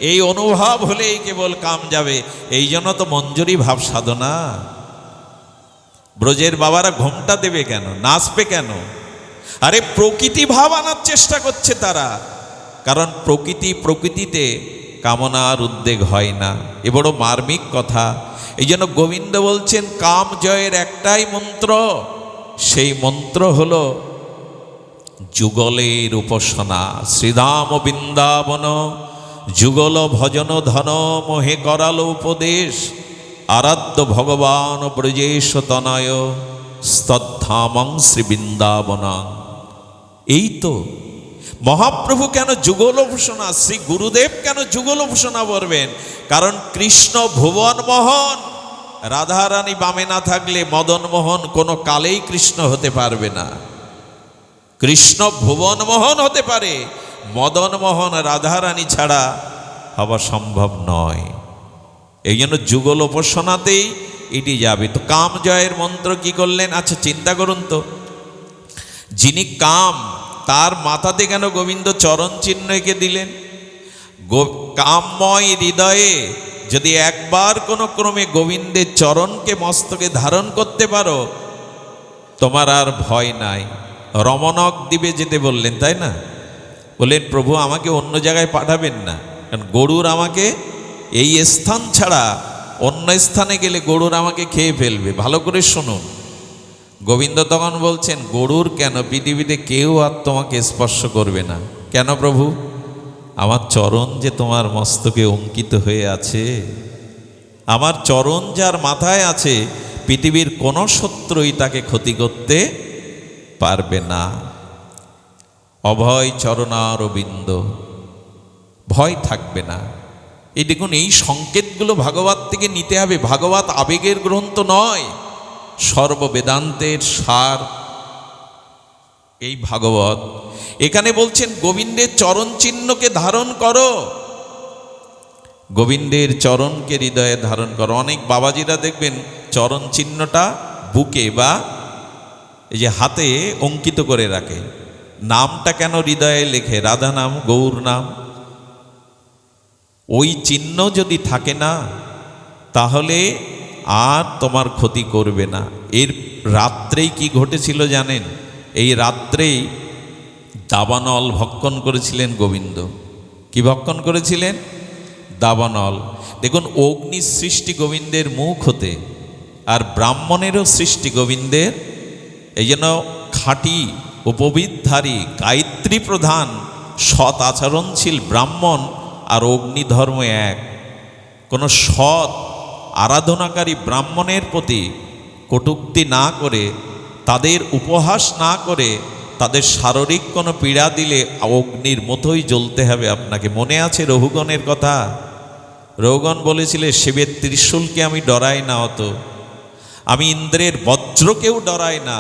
এই অনুভব হলেই কেবল কাম যাবে। এই জন্য তো মঞ্জুরি ভাব সাধনা। ব্রজের বাবারা ঘোমটা দেবে কেন, নাচবে কেন? আরে প্রকৃতি ভাব আনার চেষ্টা করছে তারা, কারণ প্রকৃতিতে কামনার উদ্বেগ হয় না। এ বড় মার্মিক কথা। এই জন্য গোবিন্দ বলছেন কাম জয়ের একটাই মন্ত্র, সেই মন্ত্র হল যুগলের উপাসনা। শ্রীধাম বৃন্দাবন যুগল ভজন ধন মোহে করালো উপদেশ, আরাধ্য ভগবান ব্রজেশ তনয় স্তদ্ধামং শ্রী বৃন্দাবনং। এই তো মহাপ্রভু কেন যুগল উপাসনা, শ্রী গুরুদেব কেন যুগল উপাসনা করবেন? কারণ কৃষ্ণ ভুবন মোহন, রাধারানী বামে না থাকলে মদন মোহন কোনো কালেই কৃষ্ণ হতে পারবে না। কৃষ্ণ ভুবন মোহন হতে পারে, মদন মোহন রাধারানী ছাড়া হওয়া সম্ভব নয়। এই জন্য যুগল উপাসনাতেই এটি যাবে। তো কাম জয়ের মন্ত্র কি করলেন? আচ্ছা চিন্তা করুন তো, যিনি কাম, তার মাথাতে কেন গোবিন্দ চরণ চিহ্ন এঁকে দিলেন? কামময় হৃদয়ে যদি একবার কোনো ক্রমে গোবিন্দের চরণকে মস্তকে ধারণ করতে পারো, তোমার আর ভয় নাই। রমণক দ্বীপে যেতে বললেন, তাই না? বললেন প্রভু আমাকে অন্য জায়গায় পাঠাবেন না, কারণ গরুর আমাকে এই স্থান ছাড়া অন্য স্থানে গেলে গরুর আমাকে খেয়ে ফেলবে। ভালো করে শুনুন, গোবিন্দ তখন বলছেন গরুর কেন, পৃথিবীতে কেউ আর তোমাকে স্পর্শ করবে না। কেন প্রভু? আমার চরণ যে তোমার মস্তকে অঙ্কিত হয়ে আছে, আমার চরণ যার মাথায় আছে, পৃথিবীর কোনো শত্রুই তাকে ক্ষতি করতে পারবে না। অভয় চরণারবিন্দ, ভয় থাকবে না। এই দেখুন, এই সংকেতগুলো ভাগবত থেকে নিতে হবে। ভাগবত আবেগের গ্রন্থ নয়, সর্ববেদান্তের সার এই ভাগবত। এখানে বলছেন গোবিন্দের চরণ চিহ্নকে ধারণ করো, গোবিন্দের চরণকে হৃদয়ে ধারণ করো। অনেক বাবাজিরা দেখবেন চরণ চিহ্নটা বুকে বা এই যে হাতে অঙ্কিত করে রাখে, নামটা কেন হৃদয়ে লেখে? রাধা নাম, গৌর নাম। ওই চিহ্ন যদি থাকে না, তাহলে আর তোমার ক্ষতি করবে না। এর রাত্রেই কি ঘটেছিল জানেন? এই রাত্রেই দাবানল ভক্ষণ করেছিলেন গোবিন্দ। কি ভক্ষণ করেছিলেন? দাবানল। দেখুন, অগ্নির সৃষ্টি গোবিন্দের মুখ হতে, আর ব্রাহ্মণেরও সৃষ্টি গোবিন্দের। এই জন্য খাঁটি উপবিদধারী গায়ত্রী প্রধান সৎ আচরণশীল ব্রাহ্মণ আর অগ্নিধর্ম এক। কোনো সৎ আরাধনাকারী ব্রাহ্মণের প্রতি কটূক্তি না করে, তাদের উপহাস না করে, তাদের শারীরিক কোনো পীড়া দিলে অগ্নির মতোই জ্বলতে হবে আপনাকে। মনে আছে রঘুগণের কথা? রঘুগণ বলেছিলে, শিবের ত্রিশূলকে আমি ডরাই না অত, আমি ইন্দ্রের বজ্রকেও ডরাই না,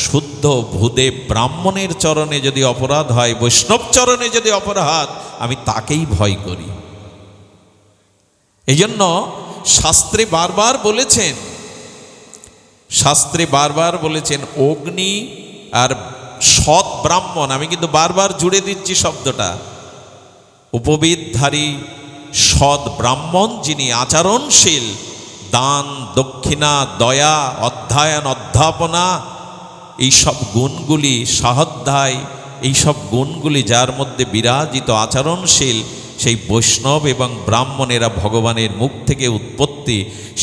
শুদ্ধ ভূদেব ব্রাহ্মণের চরণে যদি অপরাধ হয়, বৈষ্ণব চরণে যদি অপরাধ, আমি তাকেই ভয় করি। এই জন্য শাস্ত্রে বারবার বলেছেন, শাস্ত্রে বারবার বলেছেন অগ্নি আর সৎ ব্রাহ্মণ, আমি কিন্তু বারবার জুড়ে দিচ্ছি শব্দটা, উপবিদধারী সৎ ব্রাহ্মণ যিনি আচরণশীল, দান দক্ষিণা দয়া অধ্যয়ন অধ্যাপনা এইসব গুণগুলি, সাহাধ্যায় এইসব গুণগুলি যার মধ্যে বিরাজিত, আচরণশীল, সেই বৈষ্ণব এবং ব্রাহ্মণেরা ভগবানের মুখ থেকে উৎপত্তি।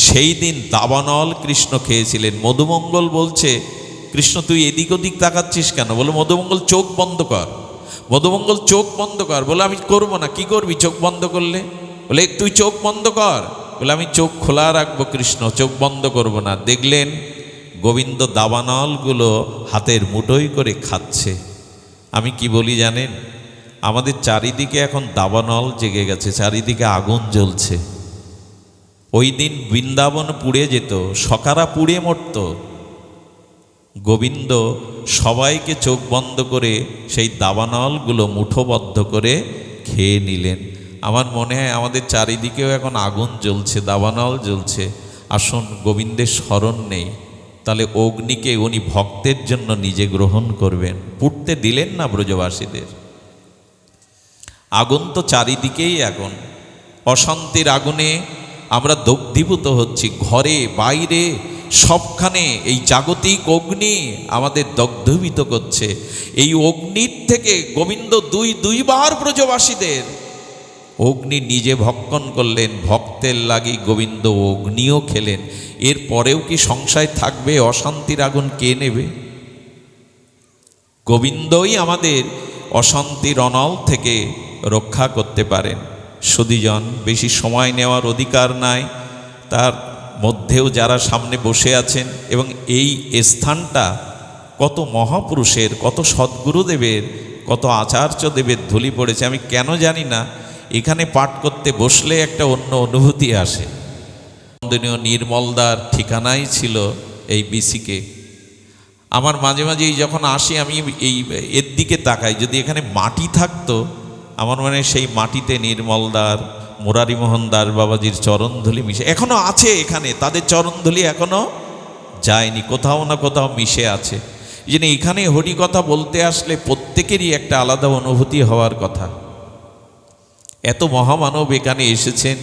সেই দিন দাবানল কৃষ্ণ খেয়েছিলেন। মধুমঙ্গল বলছে, কৃষ্ণ তুই এদিক ওদিক তাকাচ্ছিস কেন? বলে, মধুমঙ্গল চোখ বন্ধ কর। মধুমঙ্গল চোখ বন্ধ কর। বলে, আমি করবো না। কি করবি চোখ বন্ধ করলে? বলে, তুই চোখ বন্ধ কর। বলে, আমি চোখ খোলা রাখবো কৃষ্ণ, চোখ বন্ধ করব না। দেখলেন গোবিন্দ দাবানলগুলো হাতের মুঠোই করে খাচ্ছে। আমি কি বলি জানেন? আমাদের চারিদিকে এখন দাবানল জেগে গেছে, চারিদিকে আগুন জ্বলছে। ওই দিন বৃন্দাবন পুড়ে যেত, সকারা পুড়ে মরত। গোবিন্দ সবাইকে চোখ বন্ধ করে সেই দাবানলগুলো মুঠোবদ্ধ করে খেয়ে নিলেন। আমার মনে হয় আমাদের চারিদিকেও এখন আগুন জ্বলছে, দাবানল জ্বলছে। আসুন, গোবিন্দের স্মরণ নেই, তাহলে অগ্নিকে উনি ভক্তের জন্য নিজে গ্রহণ করবেন। পুড়তে দিলেন না ব্রজবাসীদের। আগুন তো চারিদিকেই আগুন, অশান্তির আগুনে আমরা দগ্ধীভূত হচ্ছি। ঘরে বাইরে সবখানে এই জাগতিক অগ্নি আমাদের দগ্ধভূত করছে। এই অগ্নির থেকে গোবিন্দ দুইবার ব্রজবাসীদের অগ্নি নিজে ভক্ষণ করলেন। ভক্তের লাগি গোবিন্দ অগ্নিও খেলেন। এর পরেও কি সংশয় থাকবে অশান্তির আগুন কে নেবে? গোবিন্দই আমাদের অশান্তির অনল থেকে রক্ষা করতে পারেন। সুধীজন, বেশি সময় নেওয়ার অধিকার নাই। তার মধ্যেও যারা সামনে বসে আছেন, এবং এই স্থানটা কত মহাপুরুষের, কত সদ্গুরুদেবের, কত আচার্যদেবের ধুলি পড়েছে, আমি কেন জানি না। এখানে পাঠ করতে বসলে একটা অন্য অনুভূতি আসে। বন্দনীয় নির্মলদার ঠিকানাই ছিল এই বিসিকে। আমার মাঝে মাঝে যখন আসি, আমি এর দিকে তাকাই, যদি এখানে মাটি থাকতো, আমার মনে হয় সেই মাটিতে নির্মলদার, মুরারিমোহন দাস বাবাজির চরণধুলি মিশে এখনও আছে। এখানে তাদের চরণধুলি এখনও যায়নি, কোথাও না কোথাও মিশে আছে। এই জন্য এখানে হরিকথা বলতে আসলে প্রত্যেকেরই একটা আলাদা অনুভূতি হওয়ার কথা। এত মহামানব এখানে এসেছেন,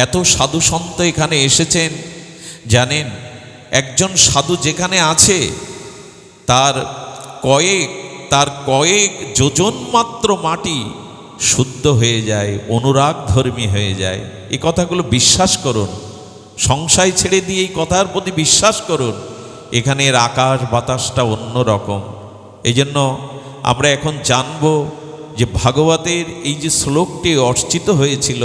এত সাধু সন্ত এখানে এসেছেন। জানেন, একজন সাধু যেখানে আছে তার কয়েক যোজন মাত্র মাটি শুদ্ধ হয়ে যায়, অনুরাগ ধর্মী হয়ে যায়। এই কথাগুলো বিশ্বাস করুন, সংশয় ছেড়ে দিয়ে এই কথার প্রতি বিশ্বাস করুন। এখানের আকাশ বাতাসটা অন্য রকম। এই জন্য আমরা এখন জানব যে ভাগবতের এই যে শ্লোকটি অর্চিত হয়েছিল,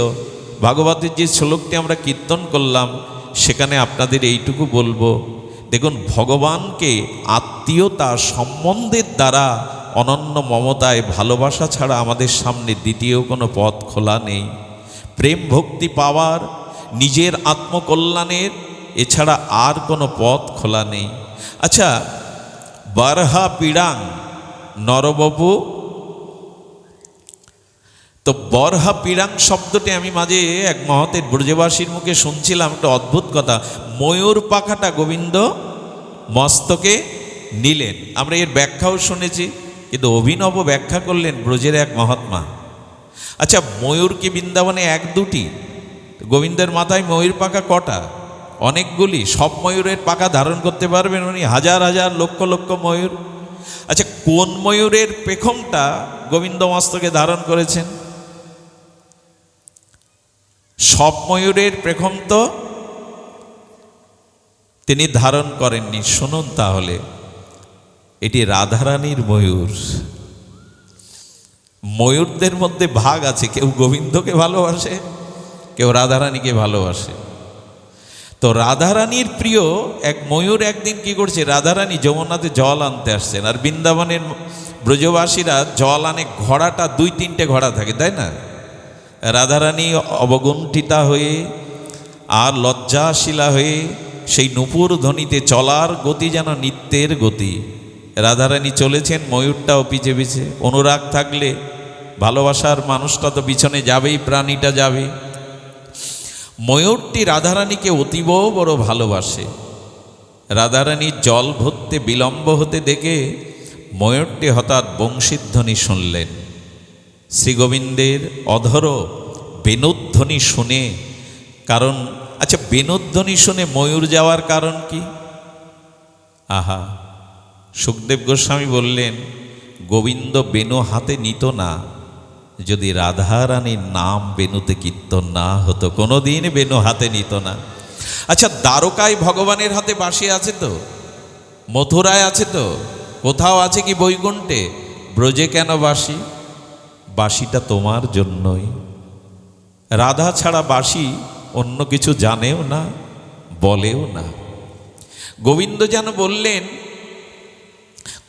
ভাগবতের যে শ্লোকটি আমরা কীর্তন করলাম, সেখানে আপনাদের এইটুকু বলবো, দেখুন, ভগবানকে আত্মীয়তা সম্বন্ধের দ্বারা অনন্য মমতায় ভালোবাসা ছাড়া আমাদের সামনে দ্বিতীয় কোনো পথ খোলা নেই। প্রেম ভক্তি পাওয়ার, নিজের আত্মকল্যাণের এছাড়া আর কোনো পথ খোলা নেই। আচ্ছা, বারহা পিড়াং নরবাবু, তো বরহা পিড়াং শব্দটি আমি মাঝে এক মহতের ব্রজবাসীর মুখে শুনছিলাম, একটা অদ্ভুত কথা। ময়ূর পাখাটা গোবিন্দ মস্তকে নিলেন, আমরা এর ব্যাখ্যাও শুনেছি। কিন্তু অভিনব ব্যাখ্যা করলেন ব্রজের এক মহাত্মা। আচ্ছা, ময়ূর কি বৃন্দাবনে এক দুটি? গোবিন্দের মাথায় ময়ূর পাখা কটা? অনেকগুলি। সব ময়ূরের পাখা ধারণ করতে পারবেন উনি? হাজার হাজার লক্ষ লক্ষ ময়ূর। আচ্ছা, কোন ময়ূরের পেখমটা গোবিন্দ মস্তকে ধারণ করেছেন? সব ময়ূরের পেখম তো তিনি ধারণ করেননি। শুনুন তাহলে, এটি রাধারানীর ময়ূর। ময়ূরদের মধ্যে ভাগ আছে, কেউ গোবিন্দকে ভালোবাসে, কেউ রাধারানীকে ভালোবাসে। তো রাধারানীর প্রিয় এক ময়ূর একদিন কি করছে, রাধারানী যমুনাতে জল আনতে আসছেন, আর বৃন্দাবনের ব্রজবাসীরা জল আনে, ঘোড়াটা 2-3টে ঘোড়া থাকে, তাই না? রাধারানী অবগুণ্ঠিতা হয়ে আর লজ্জাশীলা হয়ে সেই নূপুর ধ্বনিতে চলার গতি যেন নিত্যের গতি। রাধারানী চলেছেন, ময়ূরটাও পিছে পিছে। অনুরাগ থাকলে ভালোবাসার মানুষটা তো পিছনে যাবেই, প্রাণীটা যাবে। ময়ূরটি রাধারানীকে অতীব বড় ভালোবাসে। রাধারানী জল ভরতে বিলম্ব হতে দেখে ময়ূরটি হঠাৎ বংশীধ্বনি শুনলেন। শ্রীগোবিন্দের অধর বেণুধ্বনি শুনে, কারণ আচ্ছা, বেণুধ্বনি শুনে ময়ূর যাওয়ার কারণ কি? আহা, সুখদেব গোস্বামী বললেন, গোবিন্দ বেণু হাতে নিত না যদি রাধারানীর নাম বেণুতে কীর্তন না হতো। কোনোদিন বেণু হাতে নিত না। আচ্ছা, দ্বারকায় ভগবানের হাতে বাঁশি আছে তো, মথুরায় আছে তো, কোথাও আছে কি বৈকুণ্ঠে? ব্রজে কেন বাঁশি? বাঁশিটা তোমার জন্যই। রাধা ছাড়া বাঁশি অন্য কিছু জানেও না, বলেও না। গোবিন্দ যেন বললেন,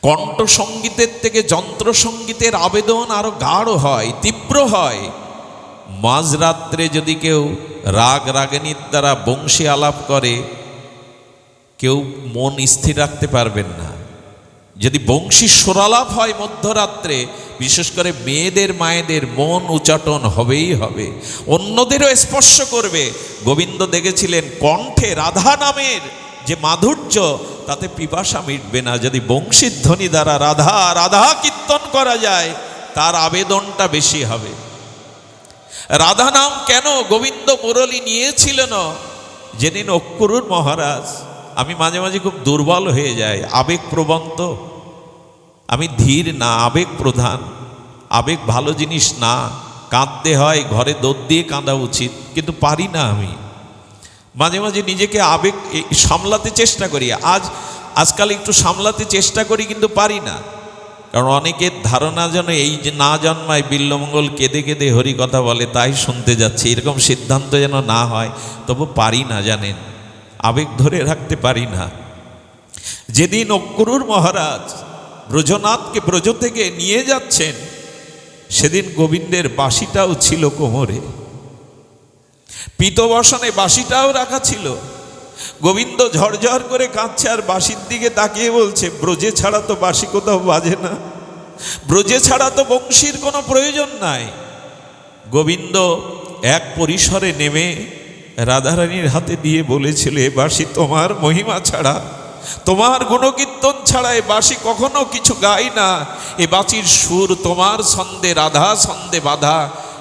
কণ্ঠসঙ্গীতের থেকে যন্ত্রসঙ্গীতের আবেদন আরো গাঢ় হয়, তীব্র হয়। মাঝরাত্রে যদি কেউ রাগ রাগিনীর দ্বারা বংশী আলাপ করে, কেউ মন স্থির রাখতে পারবেন না। যদি বংশী সুরালাপ হয় মধ্যরাত্রে, বিশেষ করে মেয়েদের মায়েদের মন উচাটন হবেই হবে, অন্যদেরও স্পর্শ করবে। গোবিন্দ দেখেছিলেন কণ্ঠে রাধা নামের যে মাধুর্য, তাতে পিপাসা মিটবে না। যদি বংশীর ধ্বনি দ্বারা রাধা রাধা কীর্তন করা যায়, তার আবেদনটা বেশি হবে। রাধা নাম কেন গোবিন্দ মুরলী নিয়েছিলেন? যেদিন অক্রুর মহারাজ, আমি মাঝে মাঝে খুব দুর্বল হয়ে যাই, আবেগ প্রবন্ত, আমি ধীর না, আবেগ প্রধান। আবেগ ভালো জিনিস না, কাঁদতে হয়, ঘরে দৌড় দিয়ে কাঁদা উচিত, কিন্তু পারি না। আমি মাঝে মাঝে নিজেকে আবেগ সামলাতে চেষ্টা করি, আজকাল একটু সামলাতে চেষ্টা করি, কিন্তু পারি না। কারণ অনেকের ধারণা যেন এই যে না জন্মায় বিল্লমঙ্গল কেঁদে কেঁদে হরি কথা বলে, তাই শুনতে যাচ্ছে, এরকম সিদ্ধান্ত যেন না হয়। তবু পারি না, জানেন, আবেগ ধরে রাখতে পারি না। যেদিন অক্রুর মহারাজ ব্রজনাথকে ব্রজ থেকে নিয়ে যাচ্ছেন, সেদিন গোবিন্দের বাঁশিটাও ছিল কোমরে, পীতবসনে বাঁশিটাও রাখা ছিল। গোবিন্দ ঝরঝর করে কাঁদছে, আর বাঁশির দিকে তাকিয়ে বলছে, ব্রজে ছাড়া তো বাঁশি কোথাও বাজে না, ব্রজে ছাড়া তো বংশীর কোনো প্রয়োজন নাই। গোবিন্দ এক পরিসরে নেমে রাধারানীর হাতে দিয়ে বলেছিল, এ বাঁশি তোমার মহিমা ছাড়া, তোমার গুণকীর্তন ছাড়া এ বাঁশি কখনো কিছু গাই না। এ বাঁশির সুর তোমার ছন্দে রাধা ছন্দে বাধা,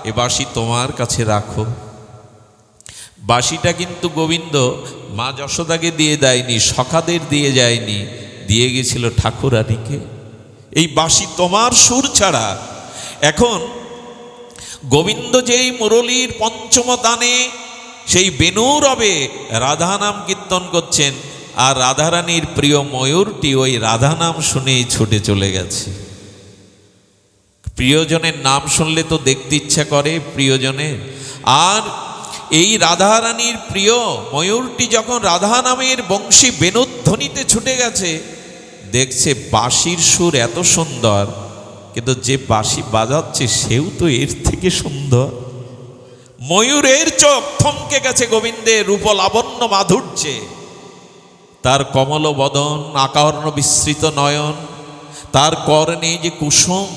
এ বাঁশি তোমার কাছে রাখো। বাঁশিটা কিন্তু গোবিন্দ মা যশোদাকে দিয়ে দেয়নি, সখাদের দিয়ে যায়নি, দিয়ে গেছিল ঠাকুরানীকে। এই বাঁশি তোমার সুর ছাড়া। এখন গোবিন্দ যেই মুরলীর পঞ্চম দানে সেই বেণুরবে রাধা নাম কীর্তন করছেন, আর রাধারানীর প্রিয় ময়ূরটি ওই রাধা নাম শুনেই ছুটে চলে গেছে। প্রিয়জনের নাম শুনলে তো দেখতে ইচ্ছা করে প্রিয়জনের। আর এই রাধারানীর প্রিয় ময়ূরটি যখন রাধা নামের বংশী বেণুধ্বনিতে ছুটে গেছে, দেখছে বাঁশির সুর এত সুন্দর, কিন্তু যে বাঁশি বাজাচ্ছে সেও তো এর থেকে সুন্দর। ময়ূরের চোখ থমকে গেছে গোবিন্দের রূপ লাবণ্য মাধুর্যে। তার কমল বদন, আকার্ণ বিস্তৃত নয়ন, তার কর্ণে যে কুসুম,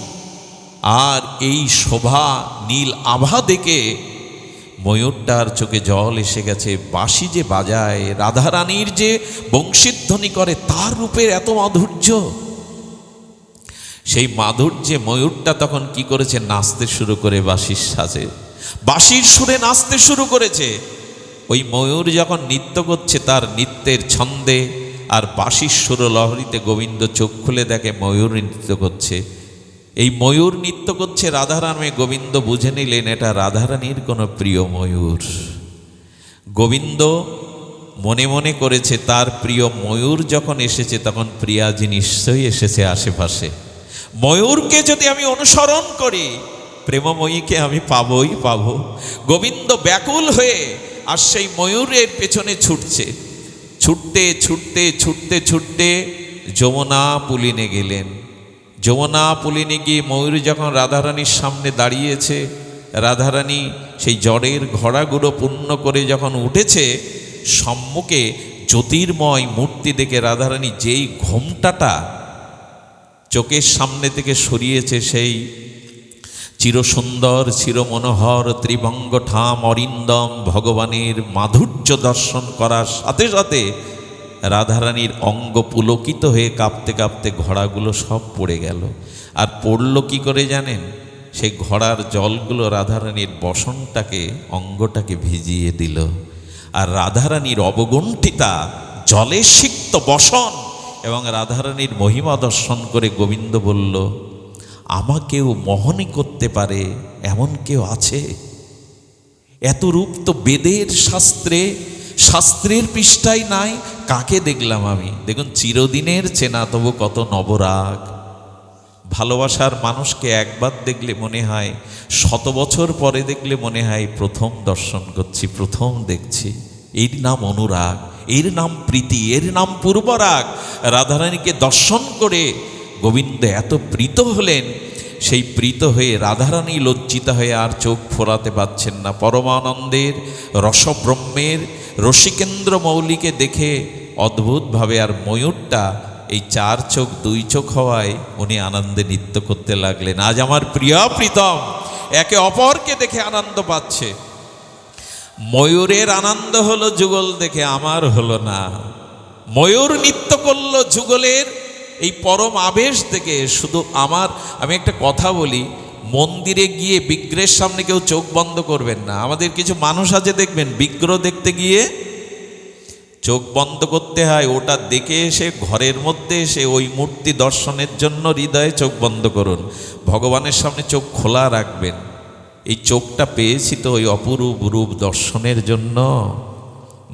আর এই শোভা নীল আভা দেখে ময়ূরটার চোখে জল এসে গেছে। বাঁশি যে বাজায়, রাধারানীর যে বংশীধ্বনি করে, তার রূপের এত মাধুর্য। সেই মাধুর্যে ময়ূরটা তখন কি করেছে, নাচতে শুরু করে বাঁশির সাজে, বাঁশির সুরে নাচতে শুরু করেছে। ওই ময়ূর যখন নৃত্য করছে, তার নৃত্যের ছন্দে আর বাঁশির সুর লহরীতে গোবিন্দ চোখ খুলে দেখে ময়ূর নৃত্য করছে। এই ময়ূর নৃত্য করছে রাধারামে, গোবিন্দ বুঝে নিলেন এটা রাধারানীর কোনো প্রিয় ময়ূর। গোবিন্দ মনে মনে করেছে তার প্রিয় ময়ূর যখন এসেছে, তখন প্রিয়াজি নিশ্চয়ই এসেছে আশেপাশে। ময়ূরকে যদি আমি অনুসরণ করি, প্রেমময়ীকে আমি পাবই পাবো। গোবিন্দ ব্যাকুল হয়ে আর সেই ময়ূরের পেছনে ছুটছে। ছুটতে ছুটতে ছুটতে ছুটতে যমুনা পুলিনে গেলেন। যমুনা পুলিনে গিয়ে ময়ূর যখন রাধারানীর সামনে দাঁড়িয়েছে, রাধারানী সেই জড়ের ঘোড়াগুলো পূর্ণ করে যখন উঠেছে, সম্মুখে জ্যোতির্ময় মূর্তি দেখে রাধারানী যেই ঘোমটাটা চোখের সামনে থেকে সরিয়েছে, সেই চিরসুন্দর চিরমনোহর ত্রিভঙ্গ ঠাম অরিন্দম ভগবানের মাধুর্য দর্শন করার সাথে সাথে রাধারানীর অঙ্গ পুলকিত হয়ে কাঁপতে কাঁপতে ঘোড়াগুলো সব পড়ে গেল। আর পড়ল কি করে জানেন? সেই ঘোড়ার জলগুলো রাধারানীর বসনটাকে, অঙ্গটাকে ভিজিয়ে দিল। আর রাধারানীর অবগুণ্ঠিতা জলে সিক্ত বসন এবং রাধারানীর মহিমা দর্শন করে গোবিন্দ বলল, আমাকেও মোহনী করতে পারে এমন কেউ আছে? এত রূপ তো বেদের শাস্ত্রের পৃষ্ঠায় নাই, কাকে দেখলাম আমি? দেখুন, চিরদিনের চেনা তবু কত নবরাগ। ভালোবাসার মানুষকে একবার দেখলে মনে হয়, 100 বছর পরে দেখলে মনে হয় প্রথম দর্শন করছি, প্রথম দেখছি। এর নাম অনুরাগ, এর নাম প্রীতি, এর নাম পূর্বরাগ। রাধারানীকে দর্শন করে গোবিন্দ এত প্রীত হলেন, সেই প্রীত হয়ে রাধারানী লজ্জিত হয়ে আর চোখ ফোরাতে পারছেন না। পরমানন্দের রসব্রহ্মের রসিকেন্দ্র মৌলিকে দেখে অদ্ভুতভাবে, আর ময়ূরটা এই 4 চোখ 2 চোখ হওয়ায় উনি আনন্দে নৃত্য করতে লাগলেন। আজ আমার প্রিয় প্রীতম একে অপরকে দেখে আনন্দ পাচ্ছে। ময়ূরের আনন্দ হলো যুগল দেখে, আমার হলো না। ময়ূর নৃত্য করলো যুগলের এই পরম আবেশ দেখে। শুধু আমি একটা কথা বলি, মন্দিরে গিয়ে বিগ্রহের সামনে কেউ চোখ বন্ধ করবেন না। আমাদের কিছু মানুষ আছে দেখবেন, বিগ্রহ দেখতে গিয়ে চোখ বন্ধ করতে হয়। ওটা দেখে এসে ঘরের মধ্যে এসে ওই মূর্তি দর্শনের জন্য হৃদয়ে চোখ বন্ধ করুন, ভগবানের সামনে চোখ খোলা রাখবেন। এই চোখটা পেয়েছি তো ওই অপরূপ রূপ দর্শনের জন্য।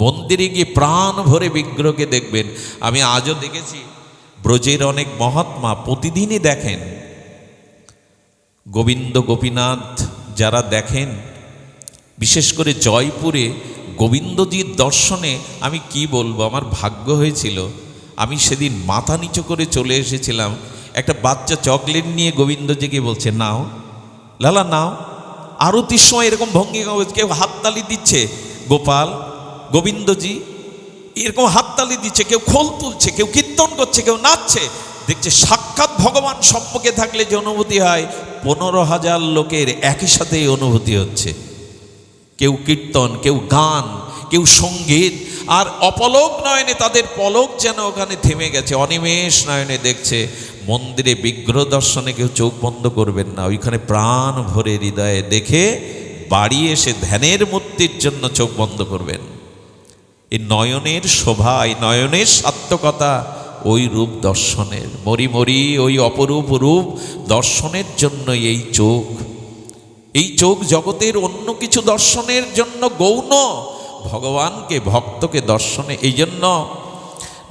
মন্দিরে গিয়ে প্রাণ ভরে বিগ্রহকে দেখবেন। আমি আজও দেখেছি, ব্রজের অনেক মহাত্মা প্রতিদিনই দেখেন গোবিন্দ গোপীনাথ যারা দেখেন, বিশেষ করে জয়পুরে গোবিন্দজির দর্শনে আমি কি বলবো, আমার ভাগ্য হয়েছিল। আমি সেদিন মাথা নিচু করে চলে এসেছিলাম, একটা বাচ্চা চকলেট নিয়ে গোবিন্দজিকে বলছে, নাও লালা নাও। আরতির সময় এরকম ভঙ্গি, কেউ হাততালি দিচ্ছে, গোপাল গোবিন্দজি এরকম হাততালি দিচ্ছে, কেউ খোল তুলছে, কেউ কীর্তন করছে, কেউ নাচছে। দেখছে সাক্ষাৎ ভগবান সম্মুখে থাকলে যে অনুভূতি হয়, 15,000 লোকের একই সাথে এই অনুভূতি হচ্ছে। কেউ কীর্তন, কেউ গান, কেউ সঙ্গীত, আর অপলক নয়নে তাদের পলক যেন ওখানে থেমে গেছে, অনিমেষ নয়নে দেখছে। মন্দিরে বিগ্রহ দর্শনে কেউ চোখ বন্ধ করবেন না, ওইখানে প্রাণ ভরে হৃদয়ে দেখে বাড়ি এসে ধ্যানের মূর্তির জন্য চোখ বন্ধ করবেন। এই নয়নের শোভা, এই নয়নের সার্থকতা ওই রূপ দর্শনের। মরি মরি ওই অপরূপ রূপ দর্শনের জন্য এই চোখ জগতের অন্য কিছু দর্শনের জন্য গৌণ, ভগবানকে ভক্তকে দর্শনে। এই জন্য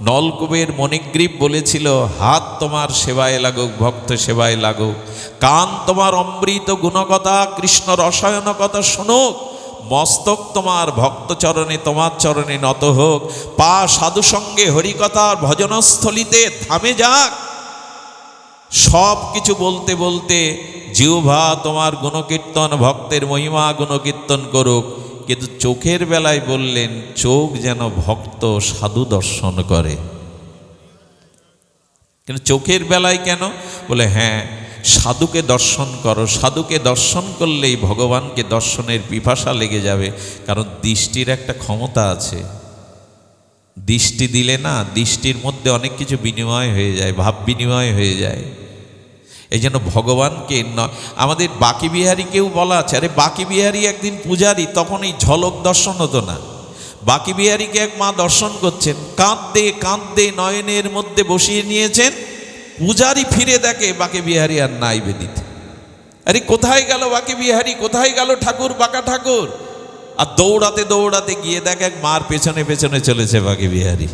নলকূপের মণিগ্রীব বলেছিল, হাত তোমার সেবায় লাগুক, ভক্ত সেবায় লাগুক, কান তোমার অমৃত গুণকথা কৃষ্ণ রসায়ন কথা শুনুক, মস্তক তোমার ভক্ত চরণে তোমার চরণে নত হোক, পা সাধু সঙ্গে হরিকথার ভজনস্থলিতে থামে যাক। সব কিছু বলতে বলতে জিহ্বা তোমার গুণকীর্তন ভক্তের মহিমা গুণকীর্তন করুক। কিন্তু চোখের বেলায় বললেন, চোখ যেন ভক্ত সাধু দর্শন করে। কিন্তু চোখের বেলায় কেন? বলে হ্যাঁ, সাধুকে দর্শন করো, সাধুকে দর্শন করলেই ভগবানকে দর্শনের পিপাসা লেগে যাবে। কারণ দৃষ্টির একটা ক্ষমতা আছে, দৃষ্টি দিলে না, দৃষ্টির মধ্যে অনেক কিছু বিনিময় হয়ে যায়, ভাব বিনিময় হয়ে যায়। এই জন্য ভগবানকে আমাদের বাকি বিহারীকেও বলা আছে, আরে বাকি বিহারী একদিন পূজারী, তখন এই ঝলক দর্শন হতো না। বাকি বিহারীকে এক মা দর্শন করছেন, কাঁদতে কাঁদতে নয়নের মধ্যে বসিয়ে নিয়েছেন। পূজারী ফিরে দেখে বাকি বিহারী আর নাই বেদিতে। আরে কোথায় গেল বাকি বিহারী, কোথায় গেল ঠাকুর, বাঁকা ঠাকুর? আর দৌড়াতে দৌড়াতে গিয়ে দেখে এক মার পেছনে পেছনে চলেছে বাকি বিহারী।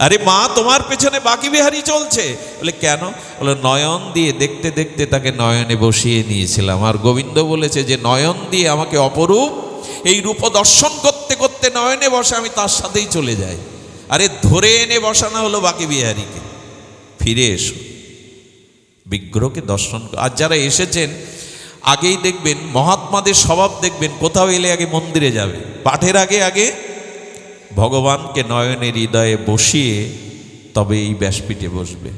আরে মা, তোমার পেছনে বাকি বিহারী চলছে? বলে কেন? বলে নয়ন দিয়ে দেখতে দেখতে তাকে নয়নে বসিয়ে নিয়েছিলাম, আর গোবিন্দ বলেছে যে নয়ন দিয়ে আমাকে অপরূপ এই রূপ দর্শন করতে করতে নয়নে বসে আমি তার সাথেই চলে যাই। আরে ধরে এনে বসানো হলো বাকি বিহারীকে। ফিরে এসো, বিগ্রহকে দর্শন। আর যারা এসেছেন আগেই দেখবেন, মহাত্মাদের স্বভাব দেখবেন, কোথাও এলে আগে মন্দিরে যাবে, পাঠের আগে আগে ভগবানকে নয়নের হৃদয়ে বসিয়ে তবে এই ব্যাসপীঠে বসবে।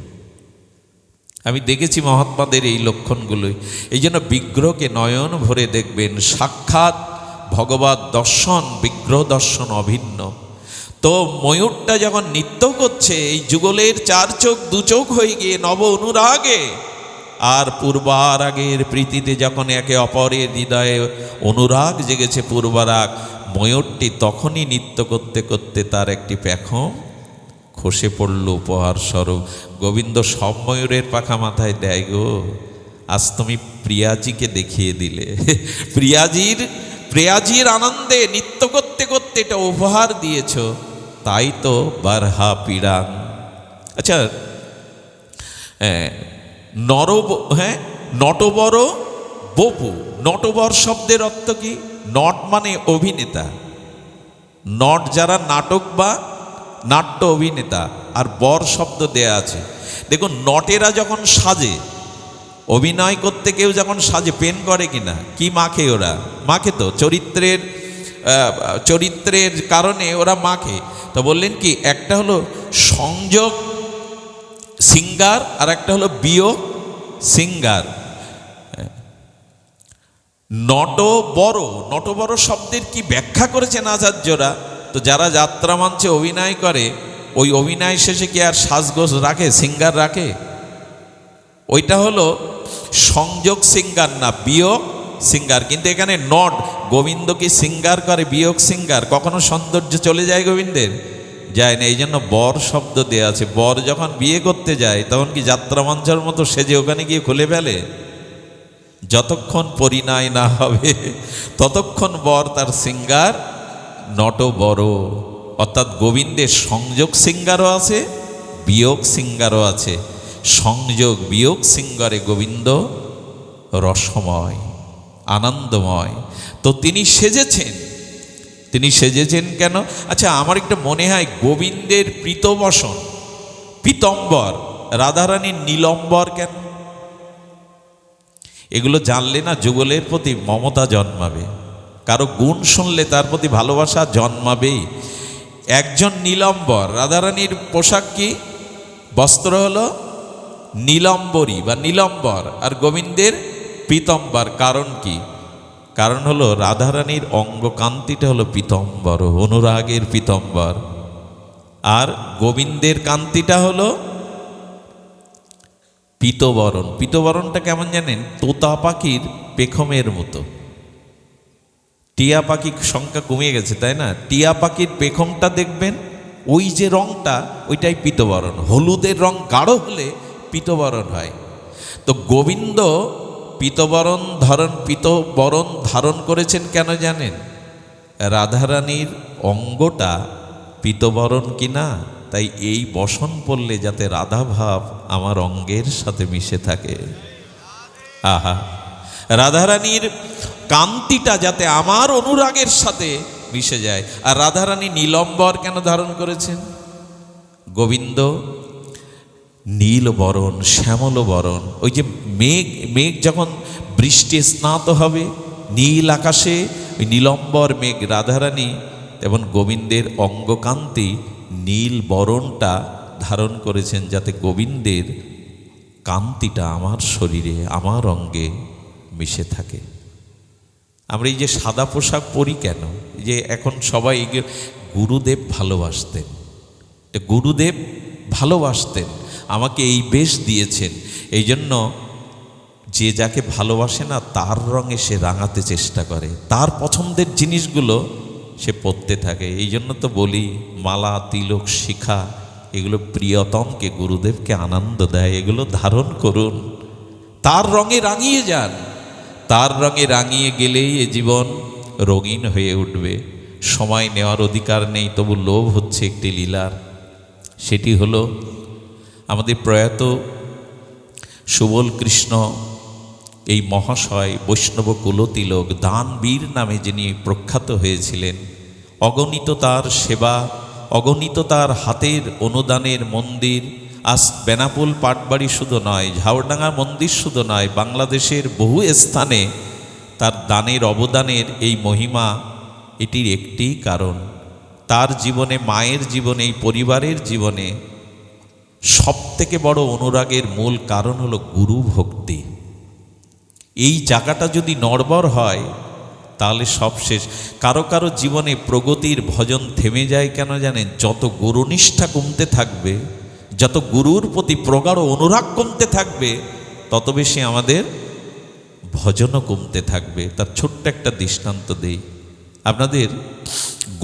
আমি দেখেছি মহাত্মাদের এই লক্ষণগুলোই। এই জন্য বিগ্রহকে নয়ন ভরে দেখবেন, সাক্ষাৎ ভগবত দর্শন, বিগ্রহ দর্শন অভিন্ন। তো ময়ূরটা যখন নৃত্য করছে, এই যুগলের চার চোখ দু চোখ হয়ে গিয়ে নব অনুরাগে আর পূর্বার আগের প্রীতিতে যখন একে অপরের হৃদয়ে অনুরাগ জেগেছে পূর্বারাগ, ময়ূরটি তখনই নৃত্য করতে করতে তার একটি পেখম খসে পড়ল উপহার স্বরূপ। গোবিন্দ সব ময়ূরের পাখা মাথায় দেয় গো, আজ তুমি প্রিয়াজিকে দেখিয়ে দিলে। প্রিয়াজির আনন্দে নৃত্য করতে করতে এটা উপহার দিয়েছ, তাই তো বারহা পীড়াং। আচ্ছা, নটবর বপু, নটবর শব্দের অর্থ কি? নট মানে অভিনেতা, নট যারা নাটক বা নাট্য অভিনেতা, আর বর শব্দ দেয়া আছে। দেখুন, নটেরা যখন সাজে, অভিনয় করতে কেউ যখন সাজে, পেন করে কিনা, কি মাখে ওরা? মাখে তো, চরিত্রের কারণে ওরা মাখে। তো বললেন কি, একটা হলো সংযোগ সিঙ্গার আর একটা হলো বিয়োগ সিঙ্গার। নটবর শব্দের কি ব্যাখ্যা করেছেন আচার্যরা? তো যারা যাত্রা মঞ্চে অভিনয় করে, ওই অভিনয় শেষে কি আর সাজগোজ রাখে, সিঙ্গার রাখে? ওইটা হলো সংযোগ সিঙ্গার, না বিয়োগ সিঙ্গার। কিন্তু এখানে নট, গোবিন্দ কি সিঙ্গার করে, বিয়োগ সিঙ্গার? কখনো সৌন্দর্য চলে যায় গোবিন্দের? যায় না। এই জন্য বর শব্দ দেওয়া আছে। বর যখন বিয়ে করতে যায়, তখন কি যাত্রা মঞ্চের মতো সেজে ওখানে গিয়ে খুলে ফেলে? যতক্ষণ পরিণয় না হবে ততক্ষণ বর তার সিঙ্গার নটবর। অর্থাৎ গোবিন্দের সংযোগ সিঙ্গারও আছে, বিয়োগ সিঙ্গারও আছে। সংযোগ বিয়োগ সিঙ্গারে গোবিন্দ রসময়, আনন্দময়। তো তিনি সেজেছেন কেন? আচ্ছা, আমার একটা মনে হয় গোবিন্দের পীতবসন, পীতম্বর, রাধারানীর নীলম্বর কেন? এগুলো জানলে না যুগলের প্রতি মমতা জন্মাবে, কারো গুণ শুনলে তার প্রতি ভালোবাসা জন্মাবেই। একজন নীলম্বর, রাধারানীর পোশাক কি? বস্ত্র হলো নীলম্বরী বা নীলম্বর, আর গোবিন্দের পীতম্বর। কারণ কি? কারণ হলো রাধারানীর অঙ্গকান্তিটা হলো পীতম্বর, অনুরাগের পীতম্বর, আর গোবিন্দের কান্তিটা হলো পীতবরণ। পীতবরণটা কেমন জানেন? তোতা পাখির পেখমের মতো। টিয়া পাখির সংখ্যা কমে গেছে, তাই না? টিয়া পাখির পেখমটা দেখবেন, ওই যে রংটা, ওইটাই পীতবরণ। হলুদের রং গাঢ় হলে পীতবরণ হয়। তো গোবিন্দ পীতবরণ ধারণ করেছেন কেন জানেন? রাধারানীর অঙ্গটা পীতবরণ কিনা, তাই এই বসন পড়লে যাতে রাধা ভাব আমার অঙ্গের সাথে মিশে থাকে। আহা, রাধারানীর কান্তিটা যাতে আমার অনুরাগের সাথে মিশে যায়। আর রাধারানী নীলম্বর কেন ধারণ করেছেন? গোবিন্দ নীল বরণ, শ্যামল বরণ। ওই যে মেঘ যখন বৃষ্টি স্নাত হবে নীল আকাশে, ওই নীলম্বর মেঘ রাধারানী এবং গোবিন্দের অঙ্গকান্তি নীল বরণটা ধারণ করেছেন, যাতে গোবিন্দের কান্তিটা আমার শরীরে, আমার অঙ্গে মিশে থাকে। আমরা এই যে সাদা পোশাক পরি কেন? যে এখন সবাই গুরুদেব ভালোবাসতেন, গুরুদেব ভালোবাসতেন, আমাকে এই বেশ দিয়েছেন। এই জন্য যে যাকে ভালোবাসে না তার রঙে সে রাঙাতে চেষ্টা করে, তার পছন্দের জিনিসগুলো সে পরতে থাকে। এই জন্য তো বলি মালা, তিলক, শিখা এগুলো প্রিয়তমকে, গুরুদেবকে আনন্দ দেয়, এগুলো ধারণ করুন, তার রঙে রাঙিয়ে যান। তার রঙে রাঙিয়ে গেলেই এ জীবন রঙিন হয়ে উঠবে। সময় নেওয়ার অধিকার নেই, তবু লোভ হচ্ছে একটি লীলার। সেটি হলো আমাদের প্রয়াত সুবল কৃষ্ণ এই মহাশয়, বৈষ্ণব কুলতিলক, দানবীর নামে যিনি প্রখ্যাত হয়েছিলেন। অগণিত তার সেবা, অগণিত তার হাতের অনুদানের মন্দির। আজ বেনাপোল পাটবাড়ি শুধু নয়, ঝাউডাঙ্গা মন্দির শুধু নয়, বাংলাদেশের বহু স্থানে তার দানের অবদানের এই মহিমা, এটির একটি কারণ তার জীবনে, মায়ের জীবনে, এই পরিবারের জীবনে সবথেকে বড় অনুরাগের মূল কারণ হলো গুরু ভক্তি। এই জায়গাটা যদি নড়বড় হয় তাহলে সব শেষ। কারো কারো জীবনে প্রগতির ভজন থেমে যায় কেন জানেন? যত গুরুনিষ্ঠা কমতে থাকবে, যত গুরুর প্রতি প্রগাঢ় অনুরাগ কমতে থাকবে, তত বেশি আমাদের ভজনও কমতে থাকবে। তার ছোট্ট একটা দৃষ্টান্ত দেই আপনাদের।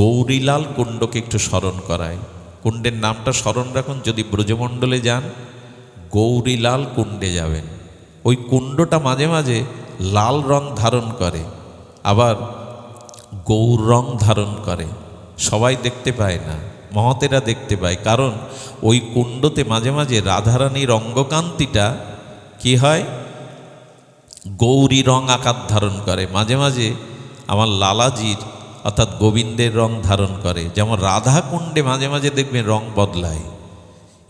গৌরীলাল কুণ্ডকে একটু স্মরণ করায়। কুণ্ডের নামটা স্মরণ রাখুন, যদি ব্রজমণ্ডলে যান গৌরীলাল কুণ্ডে যাবেন। ওই কুণ্ডটা মাঝে মাঝে লাল রং ধারণ করে, আবার গৌর রং ধারণ করে। সবাই দেখতে পায় না, মহতেরা দেখতে পায়, কারণ ওই কুণ্ডতে মাঝে মাঝে রাধারানীর অঙ্গকান্তিটা কি হয়, গৌরী রং আকার ধারণ করে। মাঝে মাঝে আমার লালাজির অর্থাৎ গোবিন্দের রং ধারণ করে। যেমন রাধা কুণ্ডে মাঝে মাঝে দেখবেন রং বদলায়।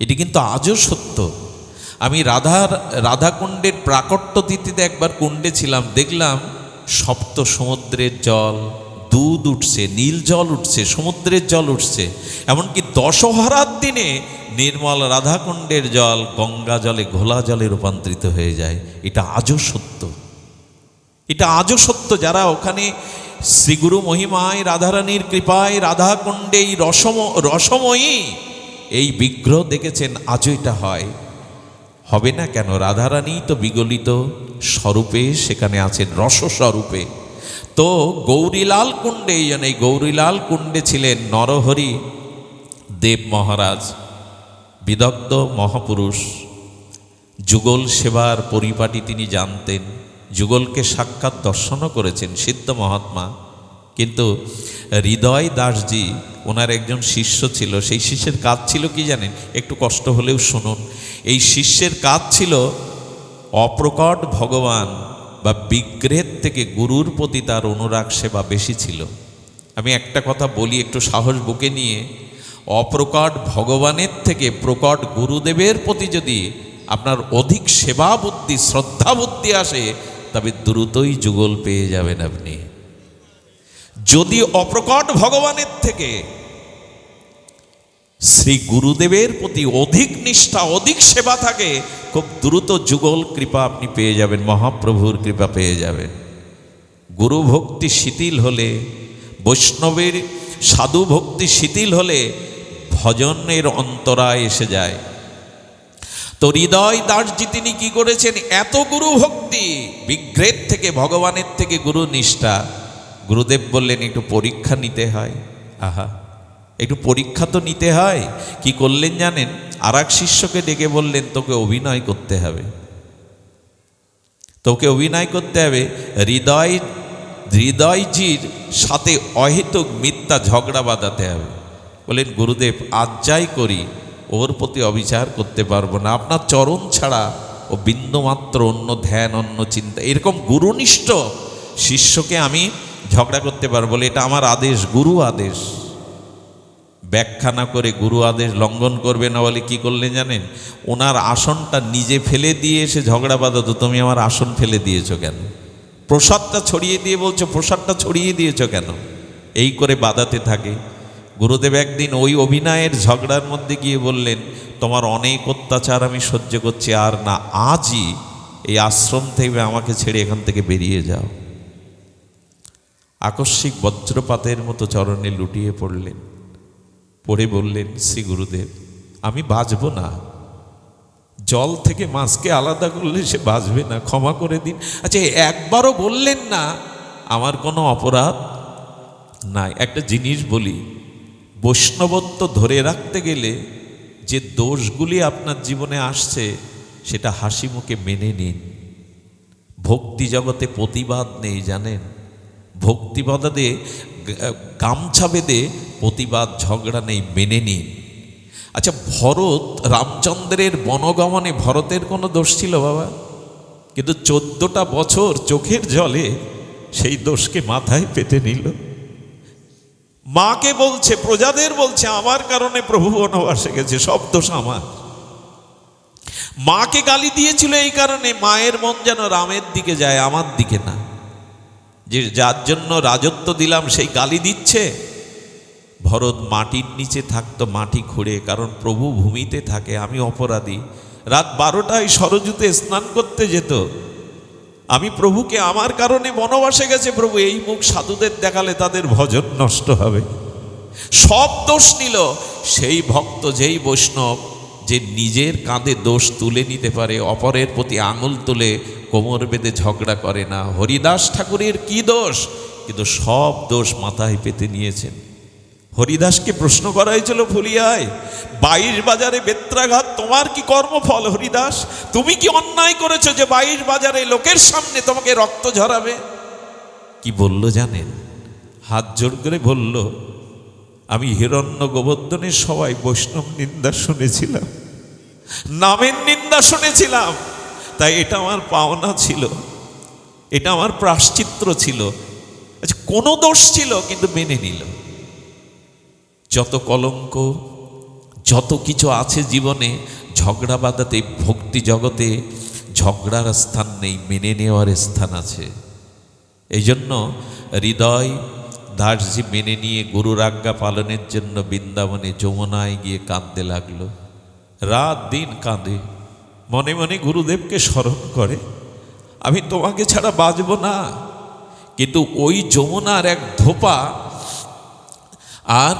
এটি কিন্তু আজও সত্য। আমি রাধাকুণ্ডের প্রাকট্য তিথিতে একবার কুণ্ডে ছিলাম, দেখলাম সপ্ত সমুদ্রের জল, দুধ উঠছে, নীল জল উঠছে, সমুদ্রের জল উঠছে। এমনকি দশহরার দিনে নির্মল রাধাকুণ্ডের জল গঙ্গা জলে, ঘোলা জলে রূপান্তরিত হয়ে যায়। এটা আজও সত্য, এটা আজও সত্য। যারা ওখানে শ্রীগুরু মহিমায়, রাধারানীর কৃপায় রাধাকুণ্ডে এই রসময়ী এই বিগ্রহ দেখেছেন, আজও এটা হয়। হবে না কেন? রাধারানী তো বিগলিত স্বরূপে সেখানে আছেন, রসস্বরূপে। তো গৌরীলাল কুণ্ডে, এই গৌরীলাল কুণ্ডে ছিলেন নরহরি দেব মহারাজ, বিদগ্ধ মহাপুরুষ। যুগল সেবার পরিপাটি তিনি জানতেন, যুগলকে সাক্ষাৎ দর্শনও করেছেন, সিদ্ধ মহাত্মা। কিন্তু হৃদয় দাসজি ওনার একজন শিষ্য ছিল। সেই শিষ্যের কাজ ছিল কি জানেন? একটু কষ্ট হলেও শুনুন। এই শিষ্যের কাজ ছিল অপ্রকট ভগবান বা বিগ্রহের থেকে গুরুর প্রতি তার অনুরাগ সেবা বেশি ছিল। আমি একটা কথা বলি একটু সাহস বুকে নিয়ে, অপ্রকট ভগবানের থেকে প্রকট গুরুদেবের প্রতি যদি আপনার অধিক সেবা বুদ্ধি, শ্রদ্ধা বুদ্ধি আসে, তবে দ্রুতই যুগল পেয়ে যাবেন আপনি। যদি অপ্রকট ভগবানের থেকে শ্রী গুরুদেবের প্রতি অধিক নিষ্ঠা, অধিক সেবা থাকে, খুব দ্রুত যুগল কৃপা আপনি পেয়ে যাবেন, মহাপ্রভুর কৃপা পেয়ে যাবেন। গুরু ভক্তি শিথিল হলে, বৈষ্ণবের সাধু ভক্তি শিথিল হলে ভজনের অন্তরায় এসে যায়। তো হৃদয় দাসজি তিনি কি করেছেন? এত গুরু ভক্তি, বিগ্রহের থেকে, ভগবানের থেকে গুরু নিষ্ঠা। গুরুদেব বললেন একটু পরীক্ষা নিতে হয়। আহা, একটু পরীক্ষা তো নিতে হয়। কি করলেন জানেন? আর এক শিষ্যকে ডেকে বললেন তোকে অভিনয় করতে হবে, তোকে অভিনয় করতে হবে। হৃদয়জির সাথে অহেতুক মিথ্যা ঝগড়া বাঁধাতে হবে। বললেন গুরুদেব আজ যাই করি ওর প্রতি অবিচার করতে পারবো না, আপনার চরণ ছাড়া ও বিন্দুমাত্র অন্য ধ্যান, অন্য চিন্তা, এরকম গুরুনিষ্ঠ শিষ্যকে আমি ঝগড়া করতে পারবো বলে, এটা আমার আদেশ, গুরু আদেশ। ব্যাখ্যা না করে গুরু আদেশ লঙ্ঘন করবে না বলে কি করলেন জানেন? ওনার আসনটা নিজে ফেলে দিয়ে এসে ঝগড়া বাঁধাতো, তুমি আমার আসন ফেলে দিয়েছো কেন? প্রসাদটা ছড়িয়ে দিয়ে বলছো প্রসাদটা ছড়িয়ে দিয়েছো কেন? এই করে বাঁধাতে থাকে। গুরুদেব একদিন ওই অভিনয়ের ঝগড়ার মধ্যে গিয়ে বললেন তোমার অনেক অত্যাচার আমি সহ্য করছি, আর না, আজই এই আশ্রম থেকে আমাকে ছেড়ে এখান থেকে বেরিয়ে যাও। আকস্মিক বজ্রপাতের মতো চরণে লুটিয়ে পড়লেন, পড়ে বললেন শ্রী গুরুদেব আমি বাঁচব না, জল থেকে মাছকে আলাদা করলে সে বাঁচবে না, ক্ষমা করে দিন। আচ্ছা, একবারও বললেন না আমার কোনো অপরাধ নাই। একটা জিনিস বলি, বৈষ্ণবত্ব ধরে রাখতে গেলে যে দোষগুলি আপনার জীবনে আসছে সেটা হাসি মুখে মেনে নিন। ভক্তি জগতে প্রতিবাদ নেই, জানেন? ভক্তিবাদে গামছা বেঁধে প্রতিবাদ ঝগড়া নেই, মেনে নিন। আচ্ছা, ভরত রামচন্দ্রের বনগমনে ভরতের কোনো দোষ ছিল বাবা? কিন্তু 14টা বছর চোখের জলে সেই দোষকে মাথায় পেতে নিল। মাকে বলছে, প্রজাদের বলছে, আমার কারণে প্রভু বনবাসে গেছে, সব দোষ আমার। মাকে গালি দিয়েছিল এই কারণে, মায়ের মন যেন রামের দিকে যায়, আমার দিকে না। যে যার জন্য রাজত্ব দিলাম সেই গালি দিচ্ছে। ভরত মাটির নিচে থাকতো, মাটি খুঁড়ে, কারণ প্রভু ভূমিতে থাকে, আমি অপরাধী। রাত 12টায় সরজুতে স্নান করতে যেত। আমি প্রভুকে আমার কারণে বনবাসে গেছে প্রভু, এই মুখ সাধুদের দেখালে তাদের ভজন নষ্ট হবে। সব দোষ নিল। সেই ভক্ত, যেই বৈষ্ণব যে নিজের কাঁধে দোষ তুলে নিতে পারে, অপরের প্রতি আঙুল তুলে কোমর বেঁধে ঝগড়া করে না। হরিদাস ঠাকুরের কি দোষ? কিন্তু সব দোষ মাথায় পেতে নিয়েছেন। হরিদাসকে প্রশ্ন করা হয়েছিল ফুলিয়ায়, 22 বাজারে বেত্রাঘাত, তোমার কি কর্মফল হরিদাস? তুমি কি অন্যায় করেছো যে 22 বাজারে লোকের সামনে তোমাকে রক্ত ঝরাবে? কি বলল জানেন? হাত জোড় করে বলল, আমি হিরণ্য গোবর্ধনের সবাই বৈষ্ণব নিন্দা শুনেছিলাম, নামের নিন্দা শুনেছিলাম, তাই এটা আমার পাওনা ছিল, এটা আমার প্রায়শ্চিত্ত ছিল। আচ্ছা, কোনো দোষ ছিল কিন্তু মেনে নিল। যত কলঙ্ক, যত কিছু আছে জীবনে, ঝগড়া বাঁধাতে ভক্তি জগতে ঝগড়ার স্থান নেই, মেনে নেওয়ার স্থান আছে। এই জন্য হৃদয় দাসজি মেনে নিয়ে গুরুর আজ্ঞা পালনের জন্য বৃন্দাবনে যমুনায় গিয়ে কাঁদতে লাগলো। রাত দিন কাঁদে, মনে মনে গুরুদেবকে স্মরণ করে, আমি তোমাকে ছাড়া বাঁচব না। কিন্তু ওই যমুনার এক ধোপা আর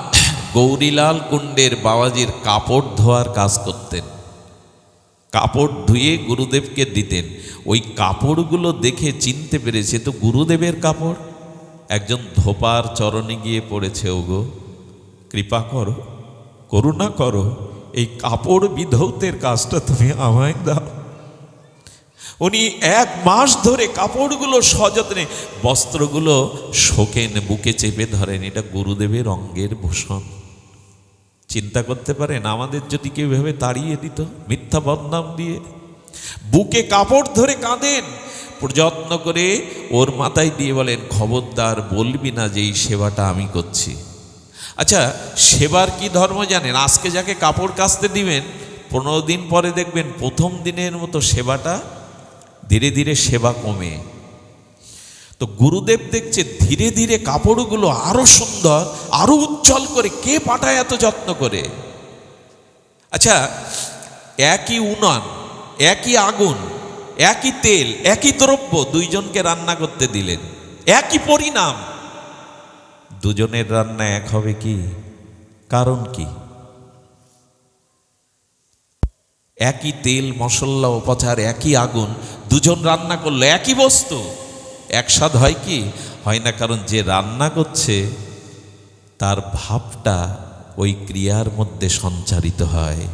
গৌরীলাল কুণ্ডের বাবাজির কাপড় ধোয়ার কাজ করতেন। কাপড় ধুয়ে গুরুদেবকে দিতেন। ওই কাপড়গুলো দেখে চিনতে পেরেছে তো গুরুদেবের কাপড়। একজন ধোপার চরণে গিয়ে পড়েছে, ওগো কৃপা করো, করুণা করো, এই কাপড় বিধৌতের কাজটা তুমি আমায় দাও। উনি 1 মাস ধরে কাপড়গুলো সযত্নে, বস্ত্রগুলো শোকেন, বুকে চেপে ধরেন। এটা গুরুদেবের অঙ্গের ভূষণ। চিন্তা করতে পারেন, আমাদের যদি কেউ ভেবে তাড়িয়ে দিত মিথ্যা বদনাম দিয়ে। বুকে কাপড় ধরে কাঁদেন, যত্ন করে ওর মাথায় দিয়ে বলেন, খবরদার বলবি না যে এই সেবাটা আমি করছি। আচ্ছা, সেবার কি ধর্ম জানেন? আজকে যাকে কাপড় কাচতে দিবেন, 15 দিন পরে দেখবেন প্রথম দিনের মতো সেবাটা ধীরে ধীরে সেবা কমে। তো গুরুদেব দেখছে ধীরে ধীরে কাপড়গুলো আরো সুন্দর, আরো উজ্জ্বল করে কে পাঠায় এত যত্ন করে। আচ্ছা, একই উনান, একই আগুন, একই তেল, একই দ্রব্য, দুইজনকে রান্না করতে দিলেন, একই পরিণাম, দুজনের রান্না এক হবে কি? কারণ কি? একই তেল, মশলা, উপচার, একই আগুন, দুজন রান্না করলো একই বস্তু, একসাথে হয় কি? হয় না। কারণ যে রান্না করছে তার ভাবটা ওই ক্রিয়ার মধ্যে সঞ্চারিত হয়।